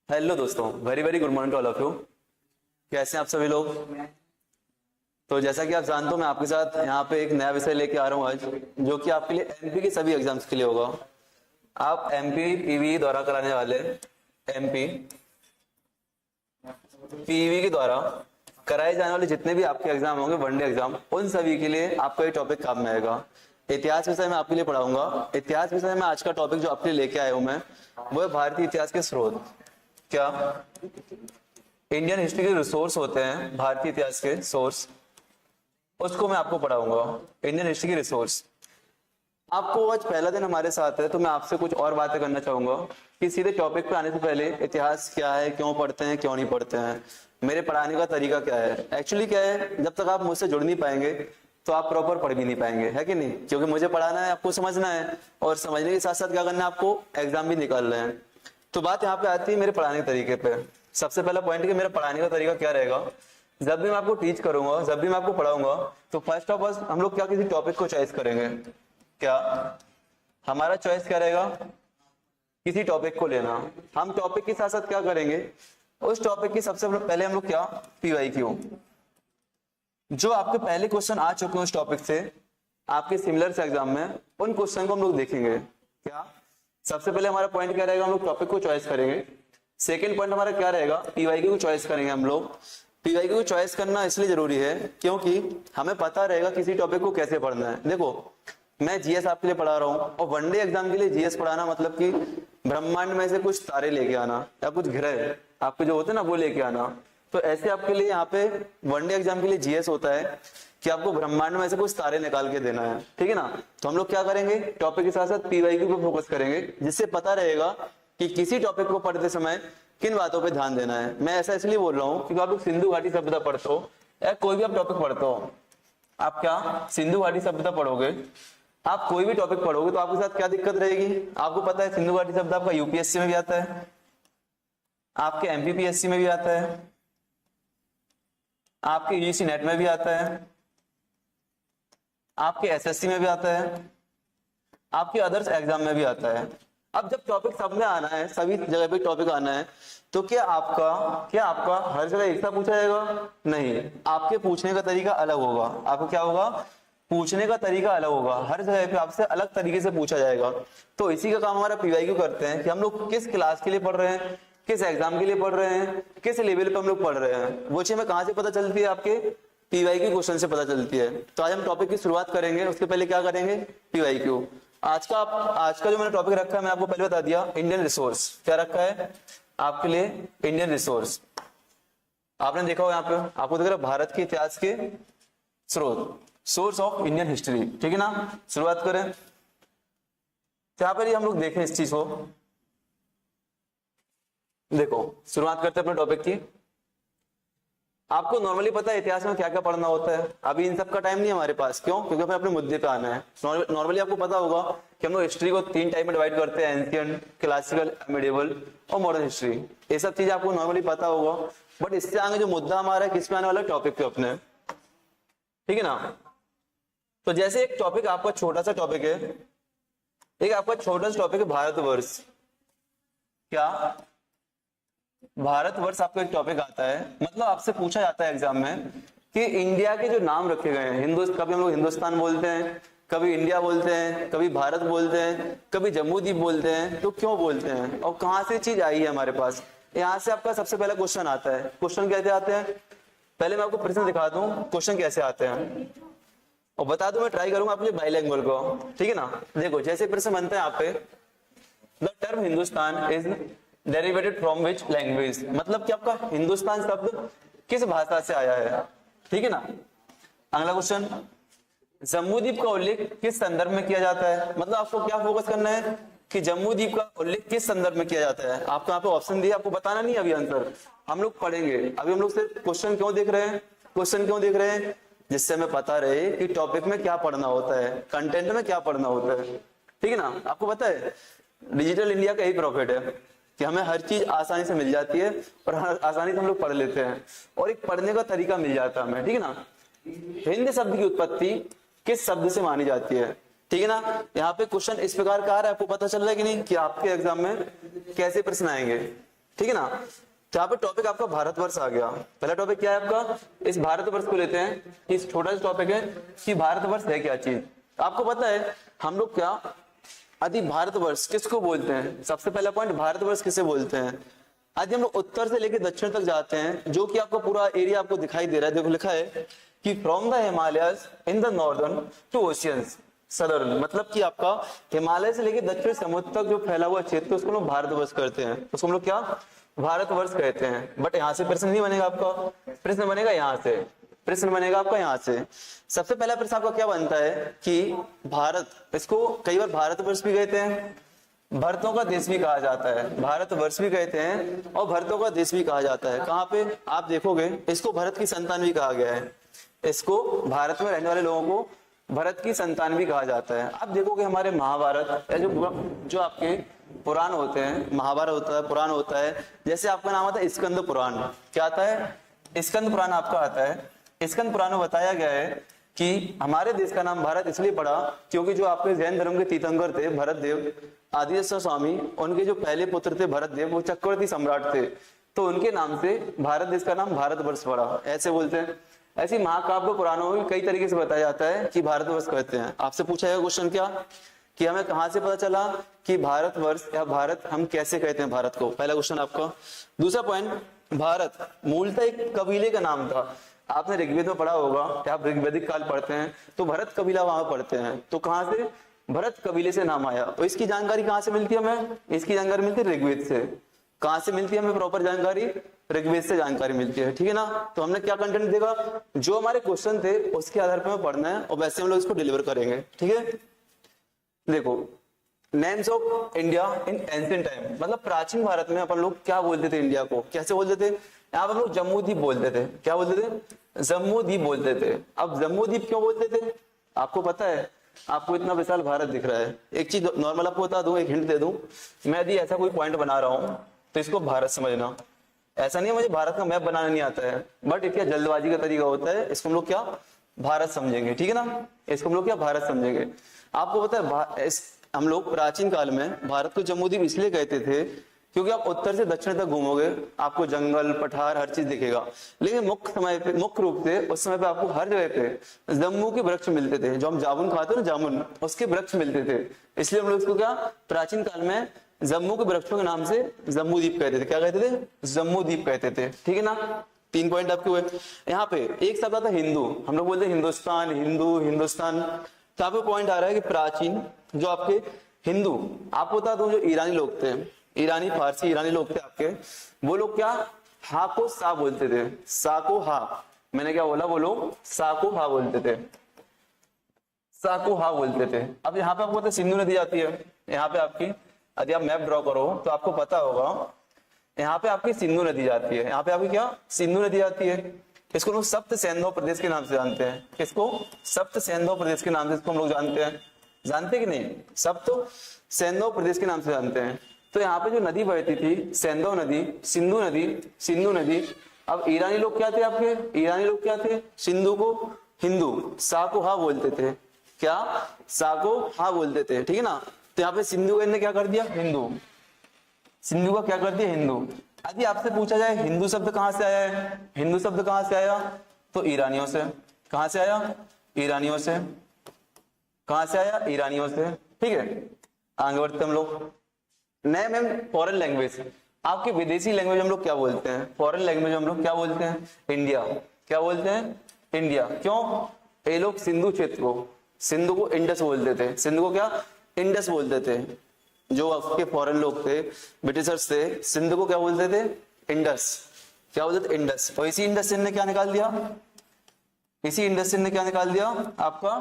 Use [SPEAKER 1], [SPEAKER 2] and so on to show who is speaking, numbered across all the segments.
[SPEAKER 1] Hello दोस्तों, very very good morning to all of you. कैसे हैं आप सभी लोग। तो जैसा कि आप जानते हो, मैं आपके साथ यहाँ पे एक नया विषय लेके आ रहा हूँ आज, जो कि आपके लिए एमपी के सभी एग्जाम्स के लिए होगा। आप एमपी पीवी द्वारा कराने वाले एमपी पीवी के द्वारा कराए जाने वाले जितने भी आपके एग्जाम होंगे, वनडे एग्जाम, उन सभी के लिए आपका ये टॉपिक काम में आएगा। इतिहास विषय में आपके लिए पढ़ाऊंगा। इतिहास विषय में आज का टॉपिक जो आपके लिए लेके आया हूं मैं, वो है भारतीय इतिहास के स्रोत। क्या इंडियन हिस्ट्री के रिसोर्स होते हैं, भारतीय इतिहास के सोर्स, उसको मैं आपको पढ़ाऊंगा। इंडियन हिस्ट्री के रिसोर्स। आपको आज पहला दिन हमारे साथ है, तो मैं आपसे कुछ और बातें करना चाहूंगा कि सीधे टॉपिक पे आने से पहले इतिहास क्या है, क्यों पढ़ते हैं, क्यों नहीं पढ़ते हैं, मेरे पढ़ाने का तरीका क्या है। एक्चुअली क्या है, जब तक आप मुझसे जुड़ नहीं पाएंगे तो आप प्रॉपर पढ़ भी नहीं पाएंगे, है कि नहीं। क्योंकि मुझे पढ़ाना है, आपको समझना है, और समझने के साथ साथ क्या करना है, आपको एग्जाम भी निकाल रहे हैं। तो बात यहाँ पे आती है मेरे पढ़ाने के तरीके पे। सबसे पहला पॉइंट कि मेरा पढ़ाने का तरीका क्या रहेगा। जब भी मैं आपको टीच करूंगा, जब भी मैं आपको पढ़ाऊंगा, तो फर्स्ट ऑफ ऑल हम लोग क्या किसी टॉपिक को चॉइस करेंगे। क्या हमारा चॉइस क्या रहेगा, किसी टॉपिक को लेना। हम टॉपिक के साथ साथ क्या करेंगे, उस टॉपिक की सबसे पहले हम लोग क्या, पीवाईक्यू, जो आपके पहले क्वेश्चन आ चुके हैं उस टॉपिक से आपके सिमिलर से एग्जाम में, उन क्वेश्चन को हम लोग देखेंगे। क्या सबसे पहले हमारा पॉइंट क्या रहेगा, हम लोग टॉपिक को चॉइस करेंगे। सेकंड पॉइंट हमारा क्या रहेगा, पीवाईक्यू को चॉइस करेंगे हम लोग। पीवाईक्यू को चॉइस करना इसलिए जरूरी है क्योंकि हमें पता रहेगा किसी टॉपिक को कैसे पढ़ना है। देखो, मैं जीएस आपके लिए पढ़ा रहा हूँ, और वनडे एग्जाम के लिए जीएस पढ़ाना मतलब कि ब्रह्मांड में से कुछ तारे लेके आना या कुछ ग्रह आपके जो होते हैं ना, वो लेके आना। तो ऐसे आपके लिए यहाँ पे वनडे एग्जाम के लिए जीएस होता है कि आपको ब्रह्मांड में से कुछ तारे निकाल के देना है, ठीक है ना। तो हम लोग क्या करेंगे, टॉपिक के साथ साथ पीवाईक्यू पे फोकस करेंगे, जिससे पता रहेगा कि किसी टॉपिक को पढ़ते समय किन बातों पे ध्यान देना है। मैं ऐसा इसलिए बोल रहा हूँ क्योंकि आप लोग सिंधु घाटी सभ्यता पढ़ते हो या कोई भी आप टॉपिक पढ़ते हो, आप क्या सिंधु घाटी सभ्यता पढ़ोगे, आप कोई भी टॉपिक पढ़ोगे तो आपके साथ क्या दिक्कत रहेगी। आपको पता है सिंधु घाटी सभ्यता आपका यूपीएससी में भी आता है, आपके एमपीपीएससी में भी आता है, आपके यूजीसी नेट में भी आता है, आपके एसएससी में भी आता है, आपके अदर्स एग्जाम में भी आता है। अब जब टॉपिक सब में आना है, सभी जगह पे टॉपिक आना है, तो क्या आपका हर जगह एक सा पूछा जाएगा? नहीं, आपके पूछने का तरीका अलग होगा। आपको क्या होगा, पूछने का तरीका अलग होगा, हर जगह पे आपसे अलग तरीके से पूछा जाएगा। तो इसी का काम हमारा पीवाईक्यू करते हैं कि हम लोग किस क्लास के लिए पढ़ रहे हैं, किस एग्जाम के लिए पढ़ रहे हैं, किस लेवल पे हम लोग पढ़ रहे हैं, वो चीज हमें कहाँ से पता चलती है, आपके पीवाईक्यू क्वेश्चन से पता चलती है। तो आज हम टॉपिक की शुरुआत करेंगे, उसके पहले क्या करेंगे, पीवाईक्यू। आज का जो मैंने टॉपिक रखा है, मैंने आपको पहले बता दिया, इंडियन रिसोर्स। क्या रखा है आपके लिए, इंडियन रिसोर्स। आपने देखा होगा यहाँ पे आपको दिख रहा है भारत के इतिहास के स्रोत, सोर्स ऑफ इंडियन हिस्ट्री, ठीक है ना। शुरुआत करें, यहाँ पर ही हम लोग देखें इस चीज को। देखो, शुरुआत करते हैं अपने टॉपिक की। आपको नॉर्मली पता है इतिहास में क्या क्या पढ़ना होता है। अभी इन सब का टाइम नहीं हमारे पास, क्यों, क्योंकि हमें अपने मुद्दे पे आना है। नॉर्मली आपको पता होगा कि हम लोग हिस्ट्री को 3 टाइप में डिवाइड करते हैं, एंशिएंट, क्लासिकल, मिडिवल और मॉडर्न हिस्ट्री। ये सब चीजें आपको नॉर्मली पता होगा, बट इससे आगे जो मुद्दा हमारा है, किस पे आने वाला है, टॉपिक पे अपने, ठीक है ना। तो जैसे एक टॉपिक आपका छोटा सा टॉपिक है, एक आपका छोटा सा टॉपिक है भारतवर्ष। क्या भारतवर्ष आपका एक टॉपिक आता है, मतलब आपसे पूछा जाता है एग्जाम में कि इंडिया के जो नाम रखे गए हैं, कभी हम लोग हिंदुस्तान बोलते हैं, कभी इंडिया बोलते हैं, कभी भारत बोलते हैं, कभी जम्मू द्वीप बोलते हैं, तो क्यों बोलते हैं और कहां से चीज आई है हमारे पास। यहाँ से आपका सबसे पहला क्वेश्चन आता है। क्वेश्चन कैसे आते हैं, पहले मैं आपको प्रश्न दिखा दूं क्वेश्चन कैसे आते हैं, और बता दूं, मैं ट्राई करूंगा आपके बाइलैंग्वेज को, ठीक है ना। देखो, जैसे प्रश्न बनता है यहाँ पे, the term Hindustan is derivated from which language, मतलब कि आपका हिंदुस्तान शब्द किस भाषा से आया है, ठीक है ना। अगला क्वेश्चन, जम्मू द्वीप का उल्लेख किस संदर्भ में किया जाता है, मतलब आपको क्या फोकस करना है कि जम्मू द्वीप का उल्लेख किस संदर्भ में किया जाता है। आपको यहाँ पे ऑप्शन दिया, आपको बताना नहीं अभी आंसर, हम लोग पढ़ेंगे। अभी हम लोग सिर्फ क्वेश्चन क्यों देख रहे हैं, क्वेश्चन क्यों देख रहे हैं, जिससे हमें पता रहे कि टॉपिक में क्या पढ़ना होता है, कंटेंट में क्या पढ़ना होता है, ठीक है ना। आपको पता है डिजिटल इंडिया का यही प्रॉफिट है कि हमें हर चीज आसानी से मिल जाती है और आसानी से हम लोग पढ़ लेते हैं, और एक पढ़ने का तरीका मिल जाता है हमें, ठीक है ना। हिंद शब्द की उत्पत्ति किस शब्द से मानी जाती है, ठीक है ना। यहाँ पे क्वेश्चन इस प्रकार का आ रहा है, आपको पता चल रहा है कि नहीं कि आपके एग्जाम में कैसे प्रश्न आएंगे, ठीक है ना। तो यहाँ पे टॉपिक आपका भारतवर्ष आ गया। पहला टॉपिक क्या है आपका, इस भारतवर्ष को लेते हैं। इस छोटा सा टॉपिक है कि भारतवर्ष है क्या चीज। आपको पता है हम लोग क्या आदि भारतवर्ष किसको बोलते हैं। सबसे पहला पॉइंट, भारतवर्ष किसे बोलते हैं। आदि हम लोग उत्तर से लेकर दक्षिण तक जाते हैं, जो कि आपको पूरा एरिया आपको दिखाई दे रहा है। देखो लिखा है कि from the Himalayas in the northern to oceans southern, मतलब कि आपका हिमालय से लेकर दक्षिण समुद्र तक जो फैला हुआ क्षेत्र उसको हम लोग भारतवर्ष करते हैं, उसको हम लोग क्या भारतवर्ष कहते हैं। बट यहाँ से प्रश्न नहीं बनेगा आपका, प्रश्न बनेगा यहाँ से, प्रश्न बनेगा आपका यहाँ से। सबसे पहला प्रश्न आपका क्या बनता है कि भारत, इसको कई बार भारतवर्ष भी कहते हैं, भरतों का देश भी कहा जाता है, भारतवर्ष भी कहते हैं और भरतों का देश भी कहा जाता है। कहाँ पे आप देखोगे इसको भरत की संतान भी कहा गया है, इसको भारत में रहने वाले लोगों को भरत की संतान भी कहा जाता है। आप देखोगे हमारे महाभारत या जो आपके पुराण होते हैं, महाभारत होता है, पुराण होता है, जैसे आपका नाम आता है स्कंद पुराण, क्या आता है स्कंद पुराण आपका आता है। स्कंद पुराण में बताया गया है कि हमारे देश का नाम भारत इसलिए पड़ा क्योंकि जो आपके जैन धर्म के तीर्थंकर थे भरत देव आदिशेश्वर स्वामी, उनके जो पहले पुत्र थे भरत देव, वो चक्रवर्ती सम्राट थे, तो उनके नाम से भारत देश का नाम भारतवर्ष पड़ा, ऐसे बोलते हैं। ऐसे महाकाव्य पुराणों में कई तरीके से बताया जाता है कि भारतवर्ष कहते हैं। आपसे पूछा गया क्वेश्चन क्या कि हमें कहां से पता चला कि भारतवर्ष या भारत हम कैसे कहते हैं भारत को, पहला क्वेश्चन आपका। दूसरा पॉइंट, भारत मूलतः एक कबीले का नाम था। आपने ऋग्वेद में पढ़ा होगा, आप ऋग्वेदिक काल पढ़ते हैं तो भरत कबीला वहां पढ़ते हैं, तो कहां से भरत कबीले से नाम आया। और इसकी जानकारी कहां से मिलती है हमें, इसकी जानकारी मिलती है ऋग्वेद से। कहां से मिलती है हमें प्रॉपर जानकारी, ऋग्वेद से जानकारी मिलती है, ठीक है ना। तो हमने क्या कंटेंट देगा, जो हमारे क्वेश्चन थे उसके आधार पर हमें पढ़ना है और वैसे हम लोग इसको डिलीवर करेंगे, ठीक है। देखो names of India in ancient time, मतलब प्राचीन भारत में अपन लोग क्या बोलते थे, इंडिया को कैसे बोलते थे। यहाँ पर हम लोग जम्मू द्वीप बोलते थे, क्या बोलते थे, जम्मू द्वीप बोलते थे। अब जम्मू द्वीप क्यों बोलते थे, आपको पता है, आपको इतना विशाल भारत दिख रहा है। एक चीज नॉर्मल आपको बता दूं, एक हिंट दे दूं, मैं यदि ऐसा कोई पॉइंट बना रहा हूं तो इसको भारत समझना। ऐसा नहीं है मुझे भारत का मैप बनाना नहीं आता है, बट इसका जल्दबाजी का तरीका होता है, इसको हम लोग क्या भारत समझेंगे, ठीक है ना, इसको हम लोग क्या भारत समझेंगे। आपको पता है हम लोग प्राचीन काल में भारत को जम्मू द्वीप इसलिए कहते थे क्योंकि आप उत्तर से दक्षिण तक घूमोगे आपको जंगल पठार हर चीज दिखेगा, लेकिन मुख्य रूप से उस समय पे आपको हर जगह पे जम्मू के वृक्ष मिलते थे, जो हम जामुन खाते हैं ना, जामुन, उसके वृक्ष मिलते थे। इसलिए हम लोग इसको क्या प्राचीन काल में जम्मू के वृक्षों के नाम से जम्मू द्वीप कहते थे, क्या कहते थे, जम्मू द्वीप कहते थे, ठीक है ना। 3 पॉइंट आपके हुए। यहाँ पे एक शब्द आता है हिंदू, हम लोग बोलते हैं हिंदुस्तान, हिंदू, हिंदुस्तान। तो यहाँ पे पॉइंट आ रहा है कि प्राचीन जो आपके हिंदू, आपको बता दो जो ईरानी लोग थे, ईरानी फारसी ईरानी लोग थे आपके, वो लोग क्या हा को सा बोलते थे, सा को हा, मैंने क्या बोला, वो लोग सा को हा बोलते थे, सा को हा बोलते थे। अब यहाँ पे आपको पता है सिंधु नदी आती है, यहाँ पे आपकी यदि आप मैप ड्रॉ करो तो आपको पता होगा यहाँ पे आपकी सिंधु नदी जाती है, यहाँ पे आपकी क्या सिंधु नदी आती है। इसको लोग सप्त सैंधव प्रदेश के नाम से जानते हैं, इसको सप्त सैंधव प्रदेश के नाम से इसको हम लोग जानते हैं, जानते कि नहीं, सप्त सैंधव प्रदेश के नाम से जानते हैं। तो यहाँ पे जो नदी बहती थी सैंधव नदी, सिंधु नदी, सिंधु नदी। अब ईरानी लोग क्या थे आपके, ईरानी लोग क्या थे, सिंधु को हिंदू, सा को हा बोलते थे, क्या सा को हा बोलते थे, ठीक है ना। तो यहाँ पे सिंधु को इन्होंने क्या कर दिया, हिंदू, सिंधु का क्या कर दिया, हिंदू। यदि आपसे पूछा जाए हिंदू शब्द कहां से आया है, हिंदू शब्द कहां से आया, तो ईरानियों से। कहां से आया, ईरानियों से। कहां से आया, ईरानियों से, ठीक है। आगे बढ़ते हम लोग। नेम एंड फॉरेन लैंग्वेज, आपकी विदेशी लैंग्वेज हम लोग क्या बोलते हैं, फॉरेन लैंग्वेज हम लोग क्या बोलते हैं, इंडिया, क्या बोलते हैं, इंडिया। क्यों, ये लोग सिंधु क्षेत्र को, सिंधु को इंडस बोलते थे, सिंधु को क्या इंडस बोलते थे। जो आपके फॉरेन लोग थे, ब्रिटिशर्स थे, सिंधु को क्या बोलते थे, इंडस, क्या बोलते थे, इंडस। और इसी इंडस ने क्या निकाल दिया, इसी इंडस ने क्या निकाल दिया आपका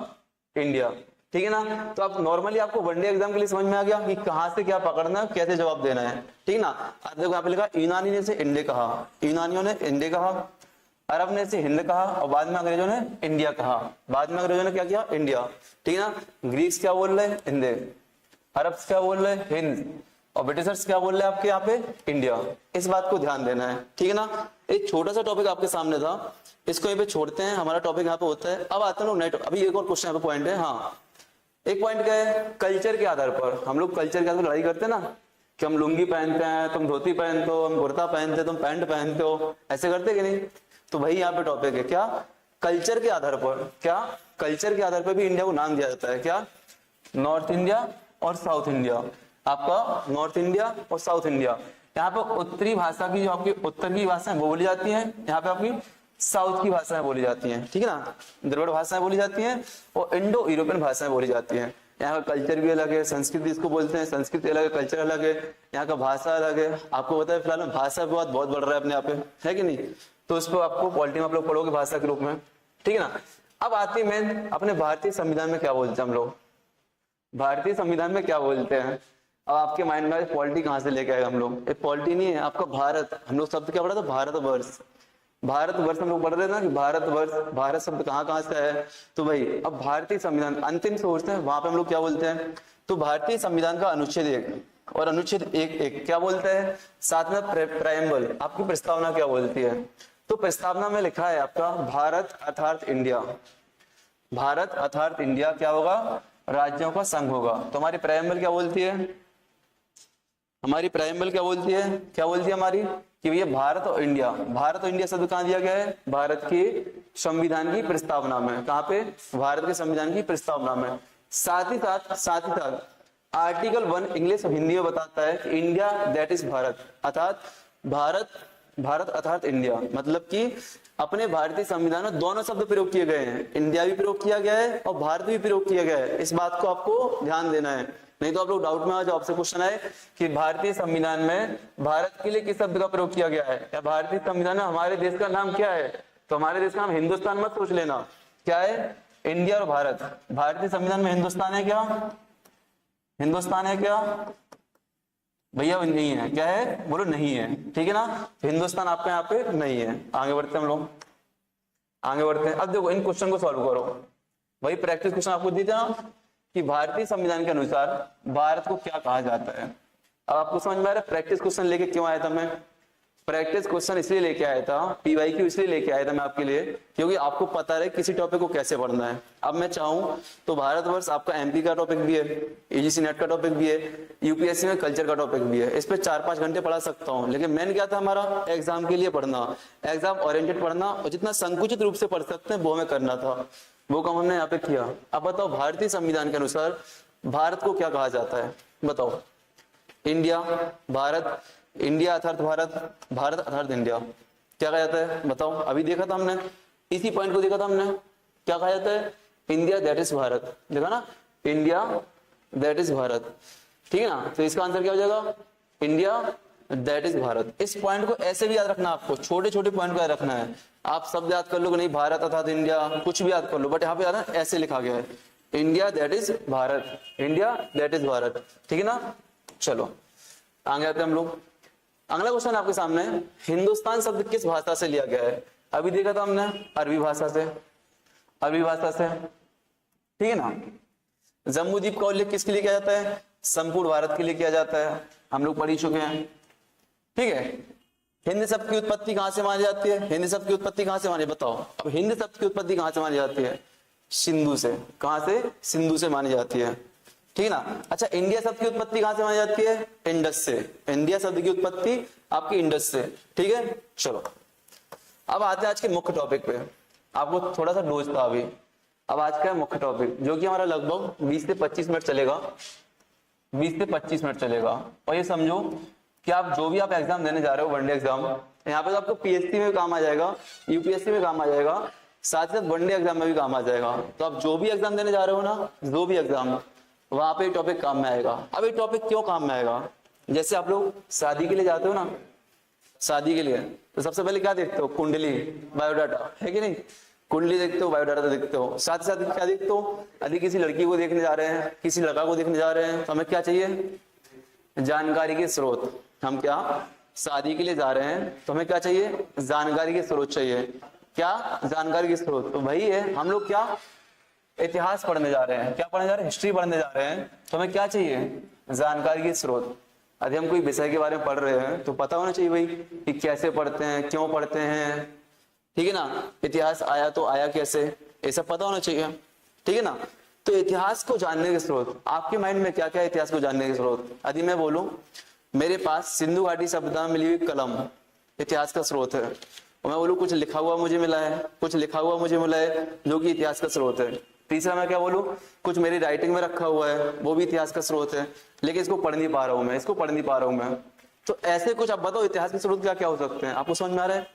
[SPEAKER 1] इंडिया, ठीक है ना। तो आप नॉर्मली आपको वनडे एग्जाम के लिए समझ में आ गया कि कहां से क्या पकड़ना है, कैसे जवाब देना है, ठीक है ना। देखो यहाँ पे लिखा यूनानी ने से इंडे कहा, यूनानियों ने इंडे कहा, अरब ने से हिंद कहा और बाद में अंग्रेजों ने इंडिया कहा, बाद में अंग्रेजों ने क्या किया, इंडिया, ठीक है ना। ग्रीक्स क्या बोल रहे हैं, हिंदे, अरब क्या बोल रहे हैं, हिंद, और ब्रिटिशर्स क्या बोल रहे हैं आपके यहाँ पे, इंडिया। इस बात को ध्यान देना है, ठीक है ना। एक छोटा सा टॉपिक आपके सामने था, इसको यहाँ पे छोड़ते हैं, हमारा टॉपिक यहाँ पे होता है। अब आते हैं लोग नेट, अभी एक और क्वेश्चन यहाँ पे पॉइंट है, हाँ एक पॉइंट क्या है, कल्चर के आधार पर, हम लोग कल्चर के आधार पर लड़ाई करते हैं ना, कि हम लुंगी पहनते हैं, तुम धोती पहनते हो, हम कुर्ता पहनते हो, तुम पैंट पहनते हो, ऐसे करते कि नहीं? तो वही यहाँ पे टॉपिक है, क्या कल्चर के आधार पर, क्या कल्चर के आधार पर भी इंडिया को नाम दिया जाता है, क्या नॉर्थ इंडिया और साउथ इंडिया। आपका नॉर्थ इंडिया और साउथ इंडिया, यहाँ पे उत्तरी भाषा की जो आपकी उत्तर की भाषाएं वो बोली जाती हैं, यहाँ पे आपकी साउथ की भाषाएं बोली जाती हैं, ठीक है ना, द्रविड़ भाषाएं बोली जाती हैं और इंडो यूरोपियन भाषाएं बोली जाती हैं। यहाँ का कल्चर भी अलग है, संस्कृति इसको बोलते हैं, संस्कृति अलग है, कल्चर अलग है, यहाँ का भाषा अलग है। आपको पता है फिलहाल में भाषा विवाद बहुत बढ़ रहा है अपने आप है कि नहीं? तो उसको आपको पॉलिटी में आप लोग पढ़ोगे भाषा के रूप में, ठीक है ना। अब आती मेन अपने भारतीय संविधान में क्या बोलते हैं हम लोग, भारतीय संविधान में क्या बोलते हैं। अब आपके माइंड में पॉलिटी कहाँ से लेके आएगा हम लोग, एक पॉलिटी नहीं है आपका भारत, हम लोग शब्द क्या पढ़ा था, भारतवर्ष, भारतवर्ष हम लोग पढ़ रहे हैं ना कि भारतवर्ष, भारत शब्द कहाँ कहाँ से है। तो भाई अब भारतीय संविधान अंतिम सोर्स है, वहां पे हम लोग क्या बोलते हैं, तो भारतीय संविधान का अनुच्छेद 1 और अनुच्छेद 1(1) क्या बोलता है, साथ में प्रायम्बल आपकी प्रस्तावना क्या बोलती है। तो प्रस्तावना में लिखा है आपका भारत अर्थात इंडिया, भारत अर्थात इंडिया क्या होगा, राज्यों का संघ होगा। तो हमारी प्रायम्बल क्या बोलती है, हमारी प्रायम्बल क्या बोलती है, क्या बोलती है हमारी, कि भैया भारत और इंडिया, भारत और इंडिया शब्द कहाँ दिया गया है, भारत के संविधान की प्रस्तावना में, कहाँ पे, भारत के संविधान की प्रस्तावना में। साथ ही साथ आर्टिकल 1 इंग्लिश और हिंदी में बताता है कि इंडिया दैट इज भारत, अर्थात भारत, भारत अर्थात इंडिया, मतलब कि अपने भारतीय संविधान में दोनों शब्द प्रयोग किए गए हैं, इंडिया भी प्रयोग किया गया है और भारत भी प्रयोग किया गया है। इस बात को आपको ध्यान देना है, नहीं तो आप लोग डाउट में आ जाओ, आपसे क्वेश्चन आए कि भारतीय संविधान में भारत के लिए किस शब्द का प्रयोग किया गया है, या भारतीय संविधान में हमारे देश का नाम क्या है। तो हमारे देश का नाम हिंदुस्तान मत सोच लेना, क्या है, इंडिया और भारत। भारतीय संविधान में हिंदुस्तान है क्या, हिंदुस्तान है क्या भैया, नहीं है, क्या है बोलो, नहीं है, ठीक है ना। हिंदुस्तान आपका यहाँ पे नहीं है। आगे बढ़ते हैं हम लोग, आगे बढ़ते हैं। अब देखो इन क्वेश्चन को सॉल्व करो, वही प्रैक्टिस क्वेश्चन आपको दी था कि भारतीय संविधान के अनुसार भारत को क्या कहा जाता है। अब आपको समझ में आ रहा है प्रैक्टिस क्वेश्चन लेके क्यों आया था मैं, प्रैक्टिस क्वेश्चन इसलिए लेके आया था, PYQ इसलिए लेके आया था मैं आपके लिए, क्योंकि आपको पता रहे किसी टॉपिक को कैसे पढ़ना है। अब मैं चाहूं तो भारतवर्ष आपका MP का टॉपिक भी है, UGC नेट का टॉपिक भी है, UPSC में कल्चर का टॉपिक भी है, इस पे 4-5 घंटे पढ़ा सकता हूँ। लेकिन मेन क्या था हमारा, एग्जाम के लिए पढ़ना, एग्जाम ओरिएंटेड पढ़ना, और जितना संकुचित रूप से पढ़ सकते हैं वो हमें करना था, वो काम हमने यहाँ पे किया। अब बताओ भारतीय संविधान के अनुसार भारत को क्या कहा जाता है, बताओ। इंडिया, भारत, इंडिया अर्थात भारत, भारत अर्थात इंडिया, क्या कहा जाता है बताओ। अभी देखा था हमने, इसी पॉइंट को देखा था हमने, क्या कहा जाता है, इंडिया दैट इज भारत, देखा ना, इंडिया दैट इज भारत, ठीक है ना। तो इसका आंसर क्या हो जाएगा, इंडिया दैट इज भारत। इस पॉइंट को ऐसे भी याद रखना, आपको छोटे छोटे पॉइंट को याद रखना है। आप सब याद कर लो नहीं, भारत अर्थात इंडिया, कुछ भी याद कर लो, बट यहाँ पे याद है ऐसे लिखा गया है, India that is Bharat, India that is Bharat, ठीक है ना। चलो आगे आते हैं हम लोग। अगला क्वेश्चन आपके सामने, हिंदुस्तान शब्द किस भाषा से लिया गया है। अभी देखा था हमने अरबी भाषा से, अरबी भाषा से, ठीक है ना। जम्बू द्वीप का उल्लेख किसके लिए किया जाता है, संपूर्ण भारत के लिए किया जाता है, हम लोग पढ़ ही चुके हैं, ठीक है। हिंदी शब्द की उत्पत्ति कहां से मानी जाती है, हिंदी शब्द की उत्पत्ति कहां से मानी, बताओ। अब हिंदी शब्द की उत्पत्ति कहां से मानी जाती है, सिंधु से, कहां से, सिंधु से मानी जाती है, ठीक है ना। अच्छा इंडिया शब्द की उत्पत्ति कहां से मानी जाती है, इंडस से, इंडिया शब्द की उत्पत्ति आपकी इंडस से, ठीक है। चलो अब आते हैं आज के मुख्य टॉपिक पे, आपको थोड़ा सा डोज था अभी। अब आज का मुख्य टॉपिक जो कि हमारा लगभग 20 से 25 मिनट चलेगा, 20 से 25 मिनट चलेगा। और ये समझो कि आप जो भी आप एग्जाम देने जा रहे हो, वनडे एग्जाम, यहाँ पे तो आपको PSC में काम आ जाएगा, UPSC में काम आ जाएगा, साथ ही साथ वनडे एग्जाम में भी काम आ जाएगा। तो आप जो भी एग्जाम देने जा रहे हो ना, जो भी एग्जाम, वहां पे टॉपिक काम में आएगा। अब ये टॉपिक क्यों काम में आएगा, जैसे आप लोग शादी के लिए जाते हो ना, शादी के लिए तो सबसे पहले क्या देखते हो, कुंडली, बायोडाटा, है कि नहीं, कुंडली देखते हो, बायोडाटा देखते हो, साथ ही साथ क्या देखते हो, यदि किसी लड़की को देखने जा रहे हैं, किसी लड़का को देखने जा रहे हैं, तो हमें क्या चाहिए, जानकारी के स्रोत। हम क्या शादी के लिए जा रहे हैं तो हमें क्या चाहिए, जानकारी के स्रोत चाहिए, क्या जानकारी के स्रोत। तो वही है, हम लोग क्या इतिहास पढ़ने जा रहे हैं, क्या पढ़ने जा रहे हैं, हिस्ट्री पढ़ने जा रहे हैं, तो हमें क्या चाहिए, जानकारी के स्रोत। यदि हम कोई विषय के बारे में पढ़ रहे हैं तो पता होना चाहिए भाई कि कैसे पढ़ते हैं, क्यों पढ़ते हैं, ठीक है ना। इतिहास आया तो आया कैसे, ये सब पता होना चाहिए, ठीक है ना। तो इतिहास को जानने के स्रोत, आपके माइंड में क्या क्या है इतिहास को जानने के स्रोत। यदि मैं बोलूं मेरे पास सिंधु घाटी सभ्यता में मिली हुई कलम इतिहास का स्रोत है, और मैं बोलूँ कुछ लिखा हुआ मुझे मिला है, कुछ लिखा हुआ मुझे मिला है जो कि इतिहास का स्रोत है। तीसरा मैं क्या बोलूँ, कुछ मेरी राइटिंग में रखा हुआ है वो भी इतिहास का स्रोत है, लेकिन इसको पढ़ नहीं पा रहा हूँ मैं, इसको पढ़ नहीं पा रहा हूँ मैं। तो ऐसे कुछ आप बताओ इतिहास के स्रोत क्या क्या हो सकते हैं, आपको समझ में आ रहा है?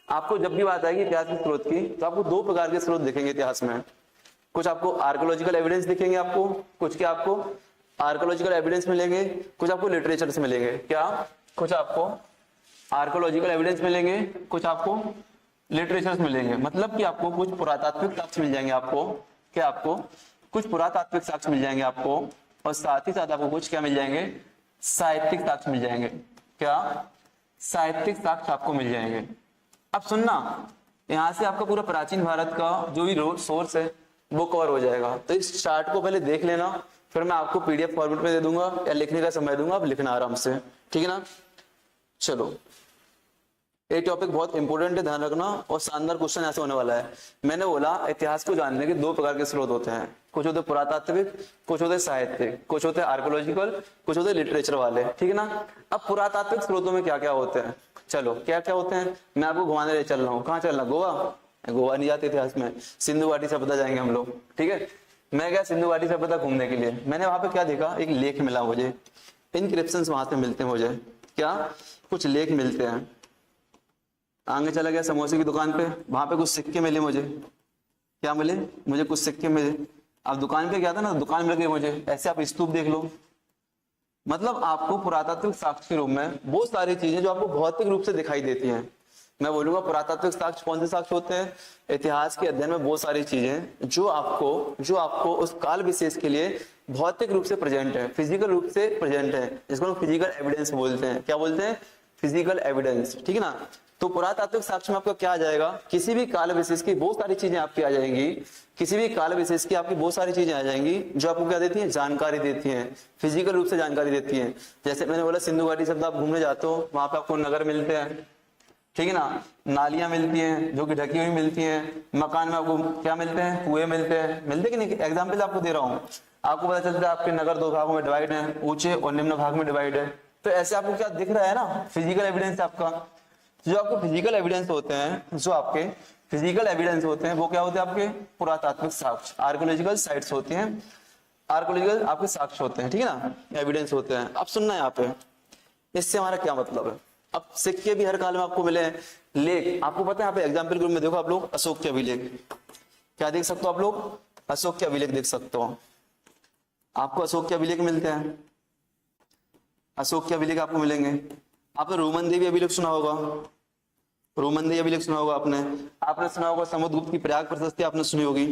[SPEAKER 1] आपको जब भी बात आएगी इतिहास के स्रोत की तो आपको दो प्रकार के स्रोत दिखेंगे इतिहास में। कुछ आपको आर्कोलॉजिकल एविडेंस दिखेंगे, आपको कुछ क्या आपको आर्कोलॉजिकल एविडेंस मिलेंगे, कुछ आपको लिटरेचर से मिलेंगे। क्या? कुछ आपको आर्कोलॉजिकल एविडेंस मिलेंगे, कुछ आपको लिटरेचर से मिलेंगे। मतलब कि आपको कुछ पुरातात्विक साक्ष्य मिल जाएंगे, आपको क्या, आपको कुछ पुरातात्विक साक्ष्य मिल जाएंगे आपको, और साथ ही साथ आपको कुछ क्या मिल जाएंगे, साहित्यिक साक्ष्य मिल जाएंगे। क्या? साहित्यिक साक्ष्य आपको मिल जाएंगे। अब सुनना, यहाँ से आपका पूरा प्राचीन भारत का जो भी सोर्स है वो कवर हो जाएगा। तो इस चार्ट को पहले देख लेना, फिर मैं आपको पीडीएफ फॉर्मेट में दे दूंगा या लिखने का समय दूंगा, आप लिखना आराम से, ठीक है ना। चलो, ये टॉपिक बहुत इंपॉर्टेंट है, ध्यान रखना, और शानदार क्वेश्चन ऐसे होने वाला है। मैंने बोला इतिहास को जानने के दो प्रकार के स्रोत होते हैं, कुछ होते पुरातात्विक, कुछ होते साहित्यिक, कुछ होते आर्कोलॉजिकल, कुछ होते लिटरेचर वाले, ठीक है ना। अब पुरातात्विक स्रोतों में क्या क्या होते हैं, चलो क्या क्या होते हैं, मैं आपको घुमाने ले चल रहा हूँ। कहाँ चलना? गोवा? गोवा नहीं जाते इतिहास में, सिंधु घाटी सभ्यता जाएंगे हम लोग, ठीक है। मैं गया सिंधु घाटी सभ्यता घूमने के लिए, मैंने वहां पे क्या देखा, एक लेख मिला मुझे, इनक्रिप्शंस वहां से मिलते हैं मुझे, क्या कुछ लेख मिलते हैं। आगे चला गया समोसे की दुकान पे, वहां पे कुछ सिक्के मिले मुझे। क्या मिले? मुझे कुछ सिक्के मिले। अब दुकान पे गया था ना, दुकान मिल गई मुझे। ऐसे आप स्तूप देख लो, मतलब आपको पुरातात्विक साक्ष्य के रूप में वो सारी चीजें जो आपको भौतिक रूप से दिखाई देती हैं। मैं बोलूंगा पुरातात्विक साक्ष्य कौन से साक्ष्य होते हैं? इतिहास के अध्ययन में वो सारी चीजें जो आपको उस काल विशेष के लिए भौतिक रूप से प्रेजेंट है, फिजिकल रूप से प्रेजेंट है, जिसको हम फिजिकल एविडेंस बोलते हैं। क्या बोलते हैं? फिजिकल एविडेंस, ठीक है ना। तो पुरातात्विक साक्ष्य में आपका क्या आ जाएगा, किसी भी काल विशेष की बहुत सारी चीजें आपकी आ जाएंगी, किसी भी काल विशेष की आपकी बहुत सारी चीजें आ जाएंगी जो आपको क्या देती हैं, जानकारी देती हैं, फिजिकल रूप से जानकारी देती हैं। जैसे मैंने बोला सिंधु घाटी शब्द, आप घूमने जाते हो वहां पे आपको नगर मिलते हैं, ठीक है ना, नालियां मिलती हैं जो कि ढकी हुई मिलती हैं, मकान में आपको क्या मिलते हैं, कुएं मिलते हैं, मिलते कि नहीं। एग्जाम्पल आपको दे रहा हूँ, आपको पता चलता है आपके नगर दो भागों में डिवाइड है, ऊंचे और निम्न भाग में डिवाइड है। तो ऐसे आपको क्या दिख रहा है ना, फिजिकल एविडेंस आपका। जो आपको फिजिकल एविडेंस होते हैं, जो आपके फिजिकल एविडेंस होते हैं वो क्या होते हैं, आपके पुरातात्विक साक्ष्य, आर्कोलॉजिकल साइट्स होती हैं, आर्कोलॉजिकल आपके साक्ष्य होते हैं, ठीक है ना, एविडेंस होते हैं। अब सुनना यहाँ पे, इससे हमारा क्या मतलब है। अब सिक्के भी हर काल में आपको मिले हैं, लेख आपको पता है, यहाँ पे एग्जाम्पल के रूप में देखो आप लोग, अशोक के अभिलेख क्या देख सकते हो आप लोग, अशोक के अभिलेख देख सकते हो, आपको अशोक के अभिलेख मिलते हैं, अशोक के अभिलेख आपको मिलेंगे। आपने रोमन देवी अभिलेख सुना होगा, रोमन देवी अभिलेख सुना होगा आपने सुना होगा समुद्रगुप्त की प्रयाग प्रशस्ति आपने सुनी होगी।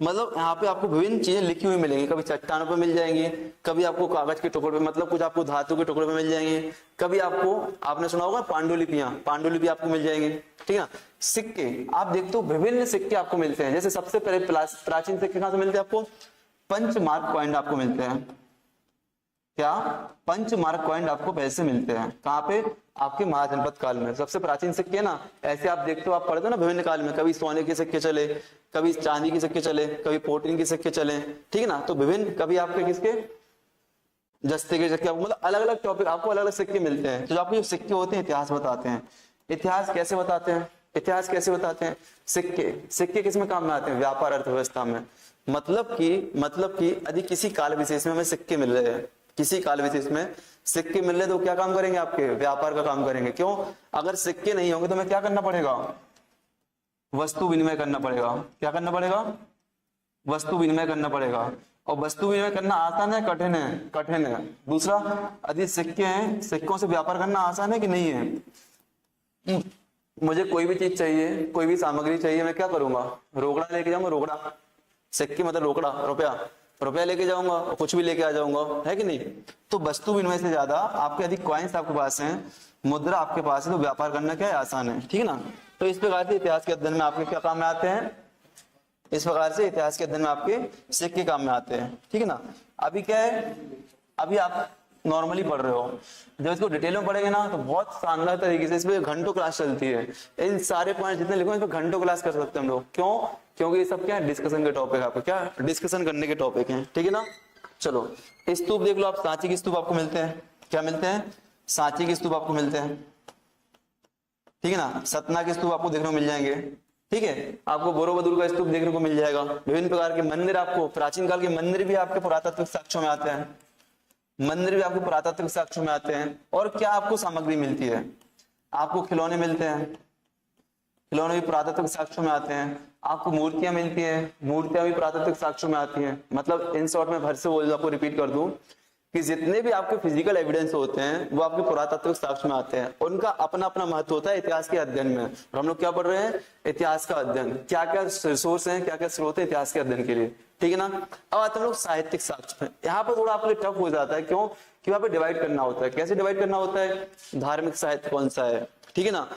[SPEAKER 1] मतलब यहाँ पे आपको विभिन्न चीजें लिखी हुई मिलेंगी, कभी चट्टानों पे मिल जाएंगी, कभी आपको कागज के टुकड़े पे, मतलब कुछ आपको धातु के टुकड़े पे मिल जाएंगे, कभी आपको, आपने सुना होगा पांडुलिपि आपको मिल जाएंगे, ठीक है ना। सिक्के आप देखते हो, विभिन्न सिक्के आपको मिलते हैं। जैसे सबसे पहले प्राचीन सिक्के कहाँ से मिलते हैं आपको, पंचमार्क कॉइन आपको मिलते हैं। क्या? पंचमार्क कॉइन आपको पैसे मिलते हैं, कहाँ पे, आपके महाजनपद काल में सबसे प्राचीन सिक्के ना। ऐसे आप देखते हो, आप पढ़ते हो ना विभिन्न काल में, कभी सोने के सिक्के चले, कभी चांदी के सिक्के चले, कभी प्रोटीन के सिक्के चले, ठीक है ना। तो विभिन्न, कभी आपके किसके, जस्ते के सिक्के, आपको मतलब अलग अलग टॉपिक, आपको अलग अलग सिक्के मिलते हैं। तो आपको जो सिक्के होते हैं इतिहास बताते हैं। इतिहास कैसे बताते हैं, इतिहास कैसे बताते हैं, सिक्के किस में काम में आते हैं, व्यापार अर्थव्यवस्था में। मतलब कि यदि किसी काल विशेष में हमें सिक्के मिल रहे हैं, किसी काल विशेष में सिक्के मिल रहे तो क्या काम करेंगे, आपके व्यापार का काम करेंगे। क्यों? अगर सिक्के नहीं होंगे तो हमें क्या करना पड़ेगा, वस्तु विनिमय करना पड़ेगा। क्या करना पड़ेगा? वस्तु विनिमय करना पड़ेगा। और वस्तु विनिमय करना आसान है, कठिन है? कठिन है। दूसरा, यदि सिक्के हैं, सिक्कों से व्यापार करना आसान है कि नहीं है। मुझे कोई भी चीज चाहिए, कोई भी सामग्री चाहिए, मैं क्या करूंगा, रोकड़ा लेके जाऊंगा, रोकड़ा, सिक्के मतलब रोकड़ा, रुपया लेके जाऊंगा और कुछ भी लेके आ जाऊंगा, है कि नहीं। तो वस्तु विनिमय से ज्यादा आपके यदि कॉइन्स आपके पास हैं, मुद्रा आपके पास है, तो व्यापार करना क्या है, आसान है, ठीक है ना। तो इस प्रकार से इतिहास के अध्ययन में आपके क्या काम में आते हैं, इस प्रकार से इतिहास के अध्ययन में आपके सिक्के काम में आते हैं, ठीक है ना। अभी क्या है, अभी आप नॉर्मली पढ़ रहे हो, जब इसको डिटेल में पढ़ेंगे ना तो बहुत शानदार तरीके से इस पे घंटों क्लास चलती है। इन सारे पॉइंट जितने लिखो इस पे घंटों क्लास कर सकते हैं हम लोग। क्यों? क्योंकि ये सब क्या है, डिस्कशन के टॉपिक, आपको क्या डिस्कशन करने के टॉपिक हैं, ठीक है ना। चलो स्तूप देख लो आप, सांची के स्तूप आपको मिलते हैं, क्या मिलते हैं, सांची के स्तूप आपको मिलते हैं, ठीक है ना, सतना के स्तूप आपको देखने को मिल जाएंगे, ठीक है, आपको बोरोबुदुर का स्तूप देखने को मिल जाएगा, विभिन्न प्रकार के मंदिर, आपको प्राचीन काल के मंदिर भी आपके पुरातात्विक साक्ष्यों में आते हैं, मंदिर भी आपको पुरातात्विक साक्ष्यों में आते हैं। और क्या आपको सामग्री मिलती है, आपको खिलौने मिलते हैं, खिलौने भी पुरातात्विक साक्ष्यों में आते हैं, आपको मूर्तियां मिलती हैं, मूर्तियां भी पुरातात्विक साक्ष्यों में आती हैं। मतलब इन शॉर्ट में भर से बोल आपको रिपीट कर दूं कि जितने भी आपके फिजिकल एविडेंस होते हैं वो आपके पुरातात्विक साक्ष्य में आते हैं, उनका अपना अपना महत्व होता है इतिहास के अध्ययन में। और हम लोग क्या पढ़ रहे हैं, इतिहास का अध्ययन, क्या क्या रिसोर्स हैं, क्या क्या स्रोत है इतिहास के अध्ययन के लिए, ठीक है ना। अब आते हैं लोग साहित्यिक साक्ष्य में। यहाँ पर थोड़ा आपके लिए टफ हो जाता है, क्यों कि वहां पे डिवाइड करना होता है। कैसे डिवाइड करना होता है, धार्मिक साहित्य कौन सा है, ठीक है ना,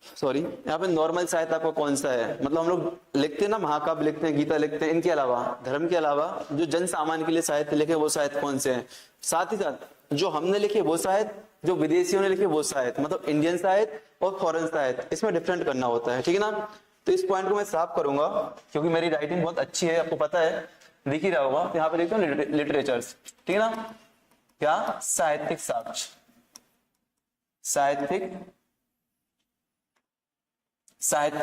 [SPEAKER 1] सॉरी यहाँ पे नॉर्मल साहित्य आपका कौन सा है, मतलब हम लोग लिखते हैं ना, महाकाव्य लिखते हैं, गीता लिखते हैं, इनके अलावा धर्म के अलावा जो जन सामान्य के लिए साहित्य लिखे वो साहित्य कौन से हैं, साथ ही साथ जो हमने लिखे वो साहित्य, जो विदेशियों ने लिखे वो साहित्य, मतलब इंडियन साहित्य और फॉरेन साहित्य, इसमें डिफरेंट करना होता है, ठीक है ना। तो इस पॉइंट को मैं साफ करूंगा क्योंकि मेरी राइटिंग बहुत अच्छी है, आपको पता है, दिख ही रहा होगा। तो यहाँ पे लिखते हैं लिटरेचर्स, ठीक है ना, क्या साहित्यिक साक्ष्य, साहित्यिक